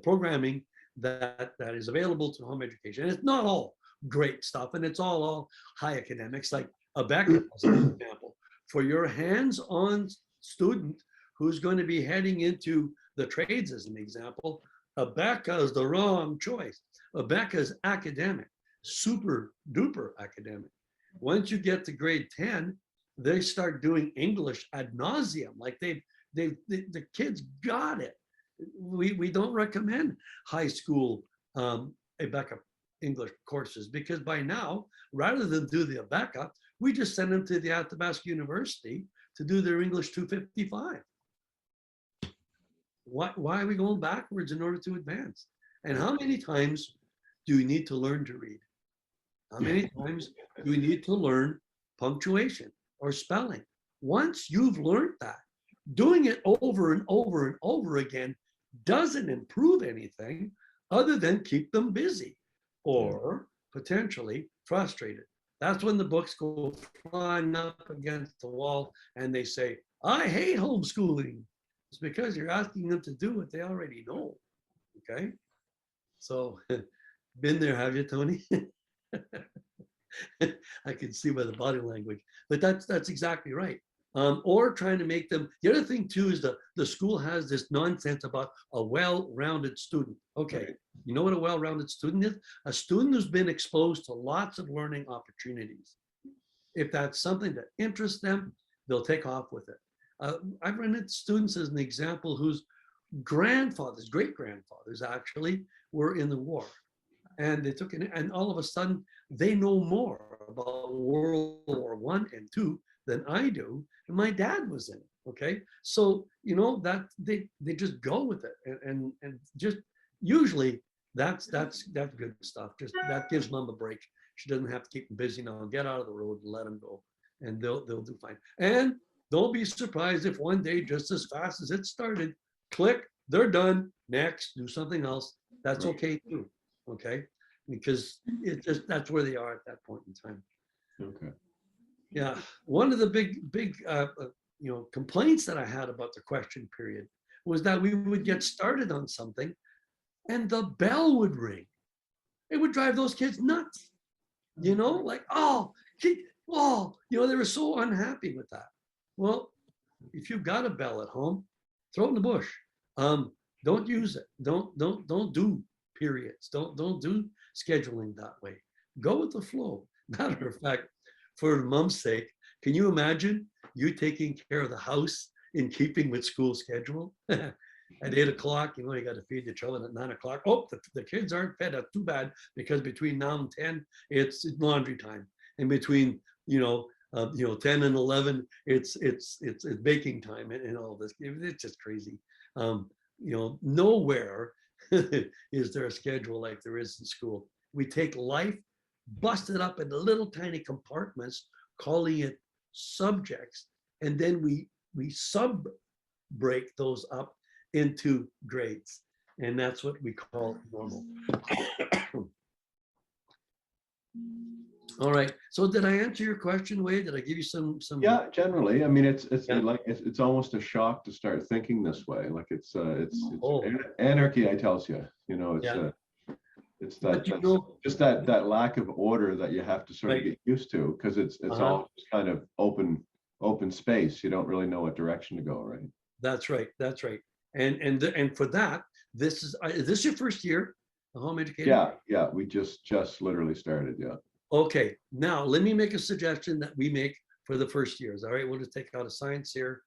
programming that is available to home education. And it's not all great stuff, and it's all high academics. Like Abeka, as an example, for your hands-on student who's going to be heading into the trades, as an example, Abeka is the wrong choice. Abeka is academic, super duper academic. Once you get to grade 10, they start doing English ad nauseum. Like the kids got it. We don't recommend high school Abeka English courses because by now, rather than do the Abeka, we just send them to the Athabasca University to do their English 255. Why are we going backwards in order to advance? And how many times do we need to learn to read? How many times do we need to learn punctuation or spelling? Once you've learned that, doing it over and over and over again doesn't improve anything other than keep them busy or potentially frustrated. That's when the books go flying up against the wall and they say, I hate homeschooling. It's because you're asking them to do what they already know. Okay. So been there, have you, Tony? I can see by the body language, but that's exactly right. Or trying to make them, the other thing too is the school has this nonsense about a well-rounded student. Okay, you know what a well-rounded student is? A student who's been exposed to lots of learning opportunities. If that's something that interests them, they'll take off with it. I've run into students as an example whose grandfathers, great grandfathers actually, were in the war, and they took it, and all of a sudden they know more about World War I and II than I do, and my dad was in it. Okay, so you know that they just go with it, and just usually that's good stuff. Just that gives mom a break. She doesn't have to keep them busy now. Get out of the road and let them go, and they'll do fine. And don't be surprised if one day, just as fast as it started, click, they're done. Next, do something else. That's okay too. Okay, because it just that's where they are at that point in time. Okay. Yeah, one of the big complaints that I had about the question period was that we would get started on something, and the bell would ring. It would drive those kids nuts. You know, like they were so unhappy with that. Well, if you've got a bell at home, throw it in the bush. Don't use it. Don't do periods. Don't do scheduling that way. Go with the flow. Matter of fact, for mom's sake, can you imagine you taking care of the house in keeping with school schedule? At 8 o'clock, you got to feed the children at 9 o'clock. Oh, the kids aren't fed. That's too bad, because between now and 10, it's laundry time, and between 10 and 11, it's baking time, and all this. It's just crazy. Nowhere is there a schedule like there is in school. We take life, bust it up into little tiny compartments, calling it subjects, and then we break those up into grades, and that's what we call normal. All right, so did I answer your question, Wade? Did I give you some Yeah, generally. I mean, it's Yeah. like it's almost a shock to start thinking this way. Like it's Oh. anarchy, I tells you. It's Yeah. it's But that just that lack of order that you have to sort of Right. get used to, because it's all just kind of open space. You don't really know what direction to go, right? That's right. That's right. And for that, is this your first year, the home educator? Yeah. We just literally started. Yeah. Okay, now let me make a suggestion that we make for the first years. All right, we'll just take out a science here,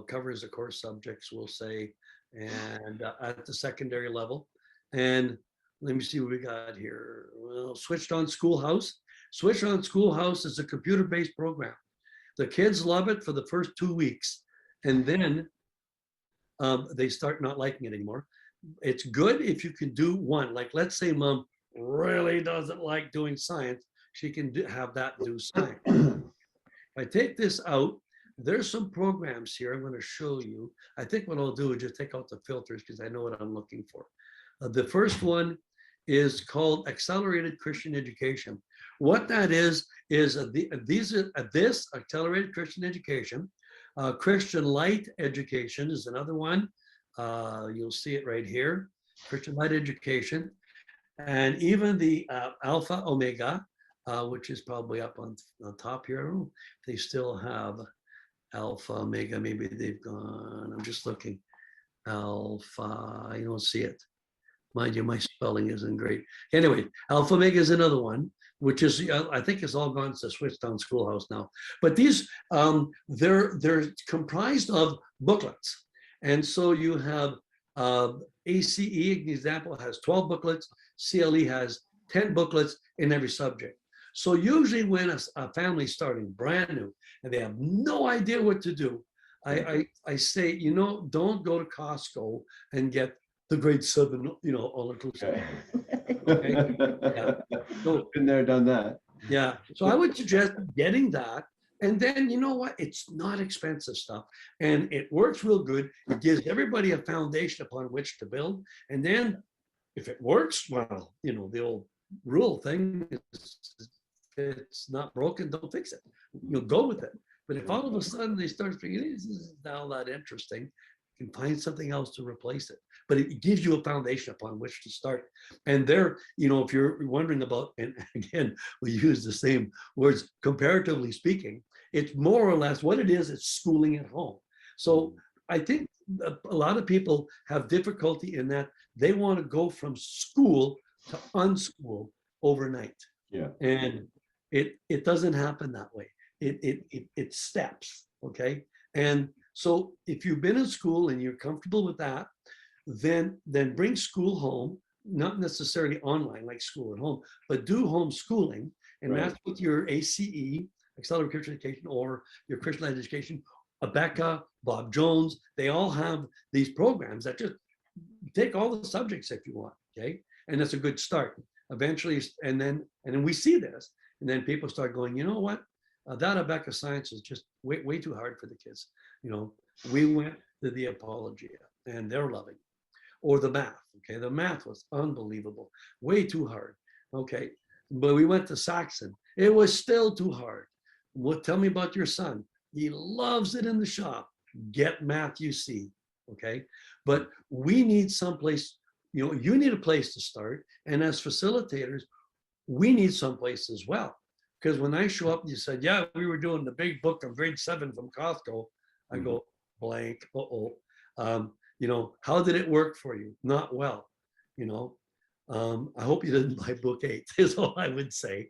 covers the core subjects, we'll say, and at the secondary level. And let me see what we got here. Well, Switched On Schoolhouse. Switched On Schoolhouse is a computer-based program. The kids love it for the first 2 weeks, and then they start not liking it anymore. It's good if you can do one. Like, let's say mom really doesn't like doing science, she can have that do science. If I take this out, there's some programs here I'm going to show you. I think what I'll do is just take out the filters, because I know what I'm looking for. The first one is called Accelerated Christian Education. What that is this Accelerated Christian Education. Christian Light Education is another one. You'll see it right here. Christian Light Education. And even the Alpha Omega, which is probably up on top here. I don't know if they still have Alpha Omega. Maybe they've gone. I'm just looking. Alpha, you don't see it. Mind you, my spelling isn't great. Anyway, Alpha Omega is another one, which is, I think it's all gone to Switched On Schoolhouse now. But these, they're comprised of booklets. And so you have ACE, an example, has 12 booklets. CLE has 10 booklets in every subject. So usually when a family's starting brand new and they have no idea what to do, I say, don't go to Costco and get the grade 7, all inclusive. Okay. Yeah. So, Been there, done that. yeah. So I would suggest getting that. And then, you know what? It's not expensive stuff, and it works real good. It gives everybody a foundation upon which to build. And then if it works, well, the old rule thing is, if it's not broken, don't fix it. Go with it. But if all of a sudden they start thinking, this is now not interesting, you can find something else to replace it. But it gives you a foundation upon which to start. And there, if you're wondering about, and again, we use the same words, comparatively speaking, it's more or less what it is, it's schooling at home. So I think a lot of people have difficulty in that they want to go from school to unschool overnight. Yeah. And it doesn't happen that way. It steps, okay? And So if you've been in school and you're comfortable with that, then bring school home, not necessarily online like school at home, but do homeschooling. And Right. that's with your ACE, Accelerated Christian Education, or your Christian Education. Becca, Bob Jones, they all have these programs that just take all the subjects if you want, okay? And that's a good start. Eventually, and then we see this, and then people start going, you know what? That Abeka science is just way too hard for the kids. You know, we went to the Apologia, and they're loving. Or the math, okay? The math was unbelievable, way too hard, okay? But we went to Saxon. It was still too hard. Well, tell me about your son. He loves it in the shop. Get Matthew C, okay? But we need someplace, you know, you need a place to start. And as facilitators, we need someplace as well. Because when I show up and you said, yeah, we were doing the big book of grade 7 from Costco, I go, blank, you know, how did it work for you? Not well, you know. I hope you didn't buy book 8 is all I would say.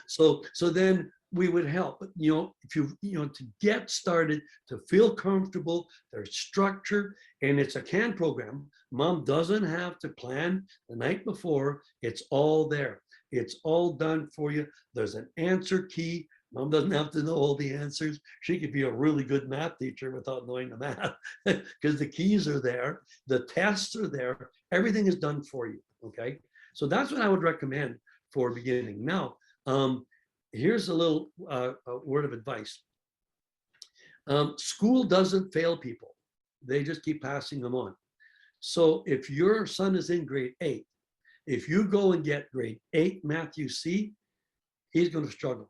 So then we would help. But, you know, if you know, to get started, to feel comfortable, there's structure, and it's a CAN program. Mom doesn't have to plan the night before. It's all there. It's all done for you. There's an answer key. Mom doesn't have to know all the answers. She could be a really good math teacher without knowing the math because the keys are there. The tests are there. Everything is done for you, okay? So that's what I would recommend for beginning. Now, here's a little word of advice. School doesn't fail people. They just keep passing them on. So if your son is in grade 8, if you go and get grade 8 Matthew C, he's going to struggle.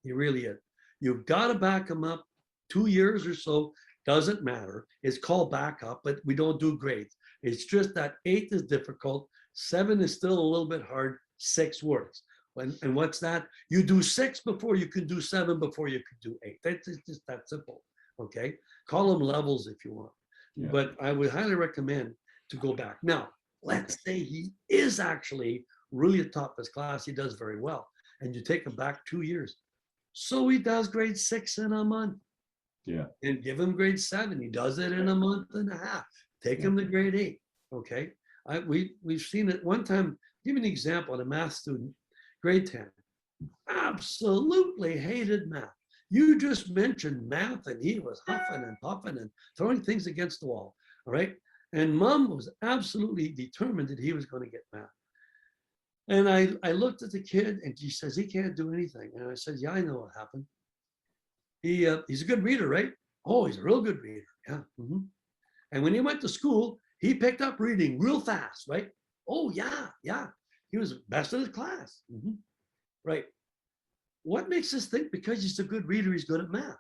He really is. You've got to back him up 2 years or so. Doesn't matter. It's called backup, but we don't do grades. It's just that 8 is difficult. 7 is still a little bit hard. 6 works. And what's that? You do 6 before you can do 7 before you can do 8. That's just that simple. Okay. Call them levels if you want. Yeah. But I would highly recommend to go back. Now, let's say he is actually really top of his class. He does very well. And you take him back 2 years. So he does grade 6 in a month. Yeah. And give him grade 7. He does it in a month and a half. Take him to grade 8. Okay. We've seen it one time. Give me an example on a math student, grade 10. Absolutely hated math. You just mentioned math and he was huffing and puffing and throwing things against the wall. All right. And mom was absolutely determined that he was going to get math. And I looked at the kid and she says, he can't do anything. And I said, yeah, I know what happened. He's a good reader, right? Oh, he's a real good reader. Yeah. Mm-hmm. And when he went to school, he picked up reading real fast, right? Oh, yeah. He was best in his class. Mm-hmm. Right. What makes us think because he's a good reader, he's good at math?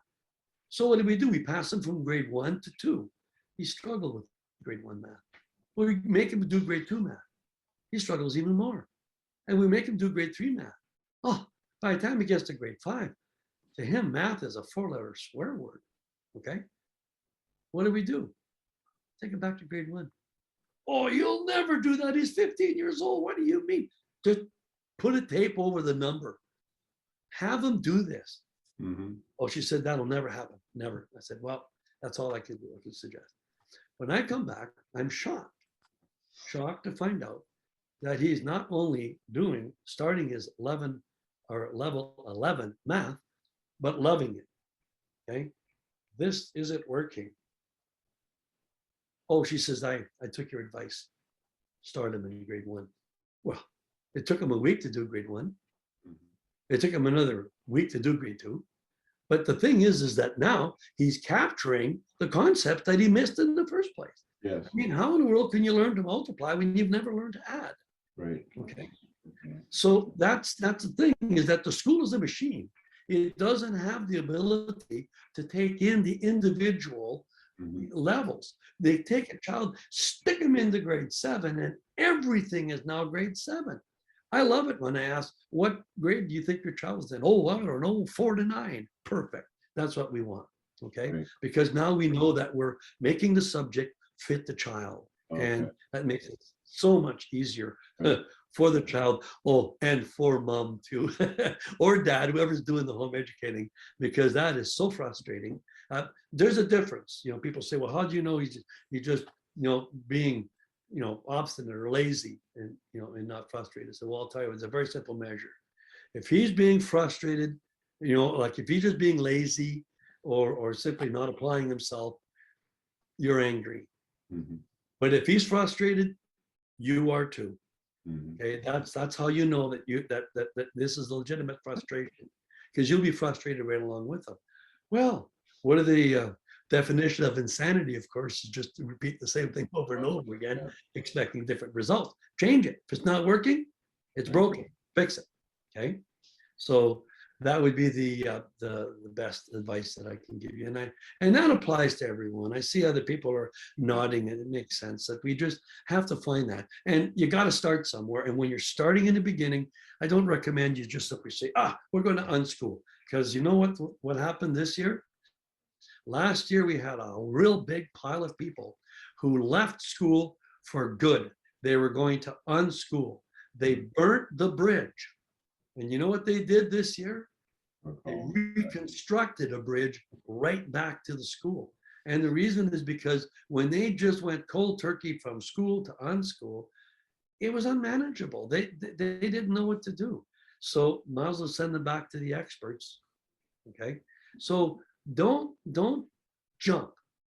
So what do? We pass him from grade 1 to 2. He struggled with grade 1 math. We make him do grade 2 math. He struggles even more. And we make him do grade 3 math. Oh, by the time he gets to grade 5, to him, math is a 4-letter swear word. Okay. What do? Take him back to grade 1. Oh, you'll never do that. He's 15 years old. What do you mean? Just put a tape over the number. Have him do this. Mm-hmm. Oh, she said, that'll never happen. Never. I said, well, that's all I could do. I could suggest. When I come back, I'm shocked to find out that he's not only starting his level 11 math, but loving it. Okay. This isn't working. Oh, she says, I took your advice. Start him in grade 1. Well, it took him a week to do grade 1. It took him another week to do grade 2. But the thing is that now he's capturing the concept that he missed in the first place. Yes. I mean, how in the world can you learn to multiply when you've never learned to add? Right. Okay. So that's the thing, is that the school is a machine. It doesn't have the ability to take in the individual levels. They take a child, stick them into grade 7, and everything is now grade 7. I love it when I ask, what grade do you think your child is in? Oh, I don't know, 4 to 9. Perfect. That's what we want. Okay. Right. Because now we know that we're making the subject fit the child. Okay. And that makes it so much easier for the child. Oh, and for mom too, or dad, whoever's doing the home educating, because that is so frustrating There's a difference. You know, people say, well, how do you know he's just, being, obstinate or lazy and, and not frustrated? So, well, I'll tell you, it's a very simple measure. If he's being frustrated, like if he's just being lazy or simply not applying himself, you're angry. Mhm. But if he's frustrated, you are too. Mhm. Okay, that's how you know that that this is legitimate frustration, because you'll be frustrated right along with them. Well, what are the definition of insanity? Of course, is just to repeat the same thing over and over again, expecting different results. Change it. If it's not working, it's broken. Fix it. Okay, so that would be the best advice that I can give you, and that applies to everyone. I see other people are nodding, and it makes sense that we just have to find that, and you got to start somewhere. And when you're starting in the beginning, I don't recommend you just simply say, we're going to unschool, because you know what happened this year. Last year we had a real big pile of people who left school for good. They were going to unschool. They burnt the bridge. And you know what they did this year? They reconstructed a bridge right back to the school. And the reason is because when they just went cold turkey from school to unschool, it was unmanageable. They didn't know what to do. So might as well send them back to the experts. Okay. So don't jump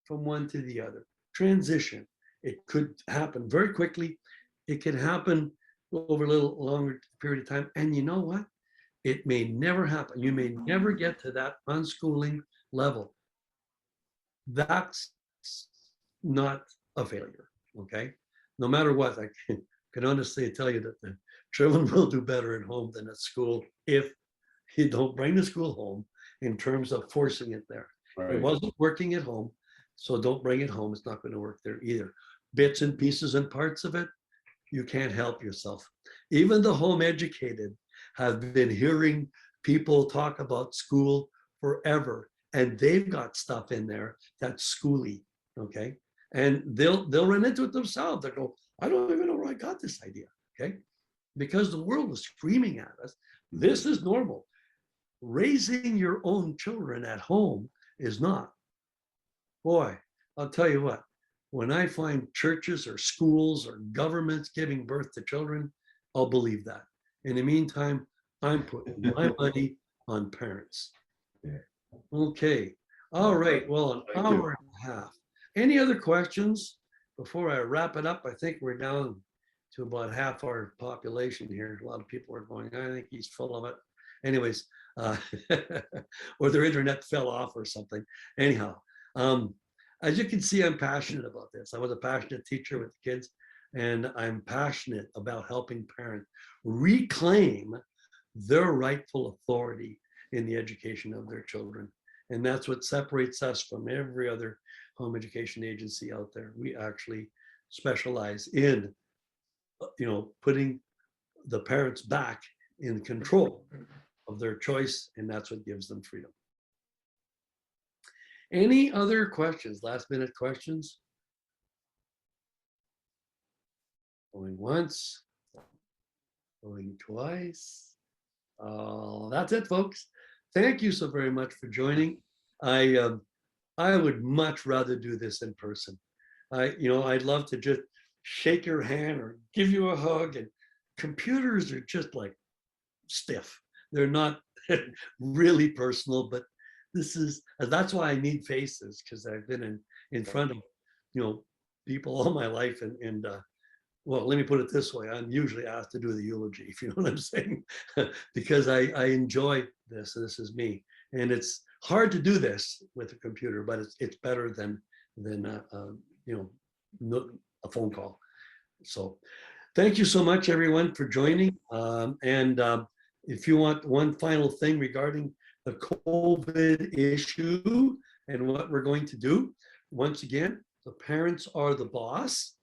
from one to the other. Transition. It could happen very quickly. It can happen over a little longer period of time. And you know what? It may never happen. You may never get to that unschooling level. That's not a failure, okay? No matter what, I can honestly tell you that the children will do better at home than at school if you don't bring the school home in terms of forcing it there. Right. It wasn't working at home, so don't bring it home. It's not going to work there either. Bits and pieces and parts of it, you can't help yourself. Even the home educated have been hearing people talk about school forever, and they've got stuff in there that's schooly, okay? And they'll run into it themselves. They go, I don't even know where I got this idea, okay? Because the world is screaming at us. This is normal. Raising your own children at home is not. Boy, I'll tell you what, when I find churches or schools or governments giving birth to children, I'll believe that. In the meantime, I'm putting my money on parents. Okay. All right. Well, an Thank you. hour and a half. Any other questions before I wrap it up? I think we're down to about half our population here. A lot of people are going, I think he's full of it. Anyways, or their internet fell off or something. Anyhow, as you can see, I'm passionate about this. I was a passionate teacher with kids, and I'm passionate about helping parents reclaim their rightful authority in the education of their children. And that's what separates us from every other home education agency out there. We actually specialize in, putting the parents back in control of their choice, and that's what gives them freedom. Any other questions, last minute questions? Going once, going twice. That's it, folks. Thank you so very much for joining. I would much rather do this in person. I'd love to just shake your hand or give you a hug, and computers are just like stiff. They're not really personal, but that's why I need faces, because I've been in front of people all my life, and well, let me put it this way, I'm usually asked to do the eulogy, if you know what I'm saying, because I enjoy this. This is me, and it's hard to do this with a computer, but it's better than a phone call. So thank you so much, everyone, for joining. And if you want one final thing regarding the COVID issue and what we're going to do, once again, the parents are the boss,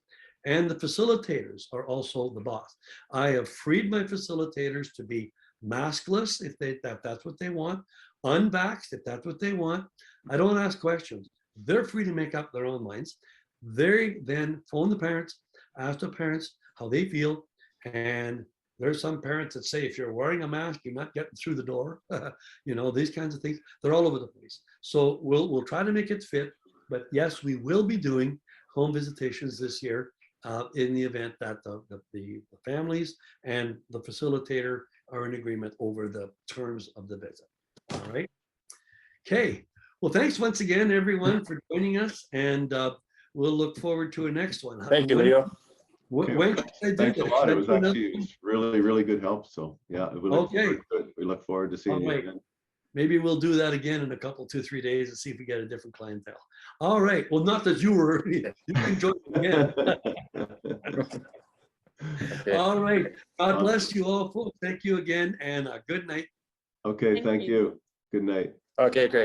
and the facilitators are also the boss. I have freed my facilitators to be maskless if that's what they want, unvaxxed if that's what they want. I don't ask questions. They're free to make up their own minds. They then phone the parents, ask the parents how they feel, and There's some parents that say if you're wearing a mask, you're not getting through the door. You know, these kinds of things, they're all over the place. So we'll try to make it fit. But yes, we will be doing home visitations this year in the event that the families and the facilitator are in agreement over the terms of the visit. All right. Okay. Well, thanks once again, everyone, for joining us, and we'll look forward to a next one. Thank you, Leo. Okay, When can I do thanks a that? lot. Can I It was do another actually, it one? was really, really good help. So yeah, Okay. we look forward to seeing you All right. again. Maybe we'll do that again in a couple, 2-3 days and see if we get a different clientele. All right. Well, not that you were, you can join again. Okay. All right. God bless you all, folks. Thank you again, and good night. Okay, Thank thank you. you. Good night. Okay, great.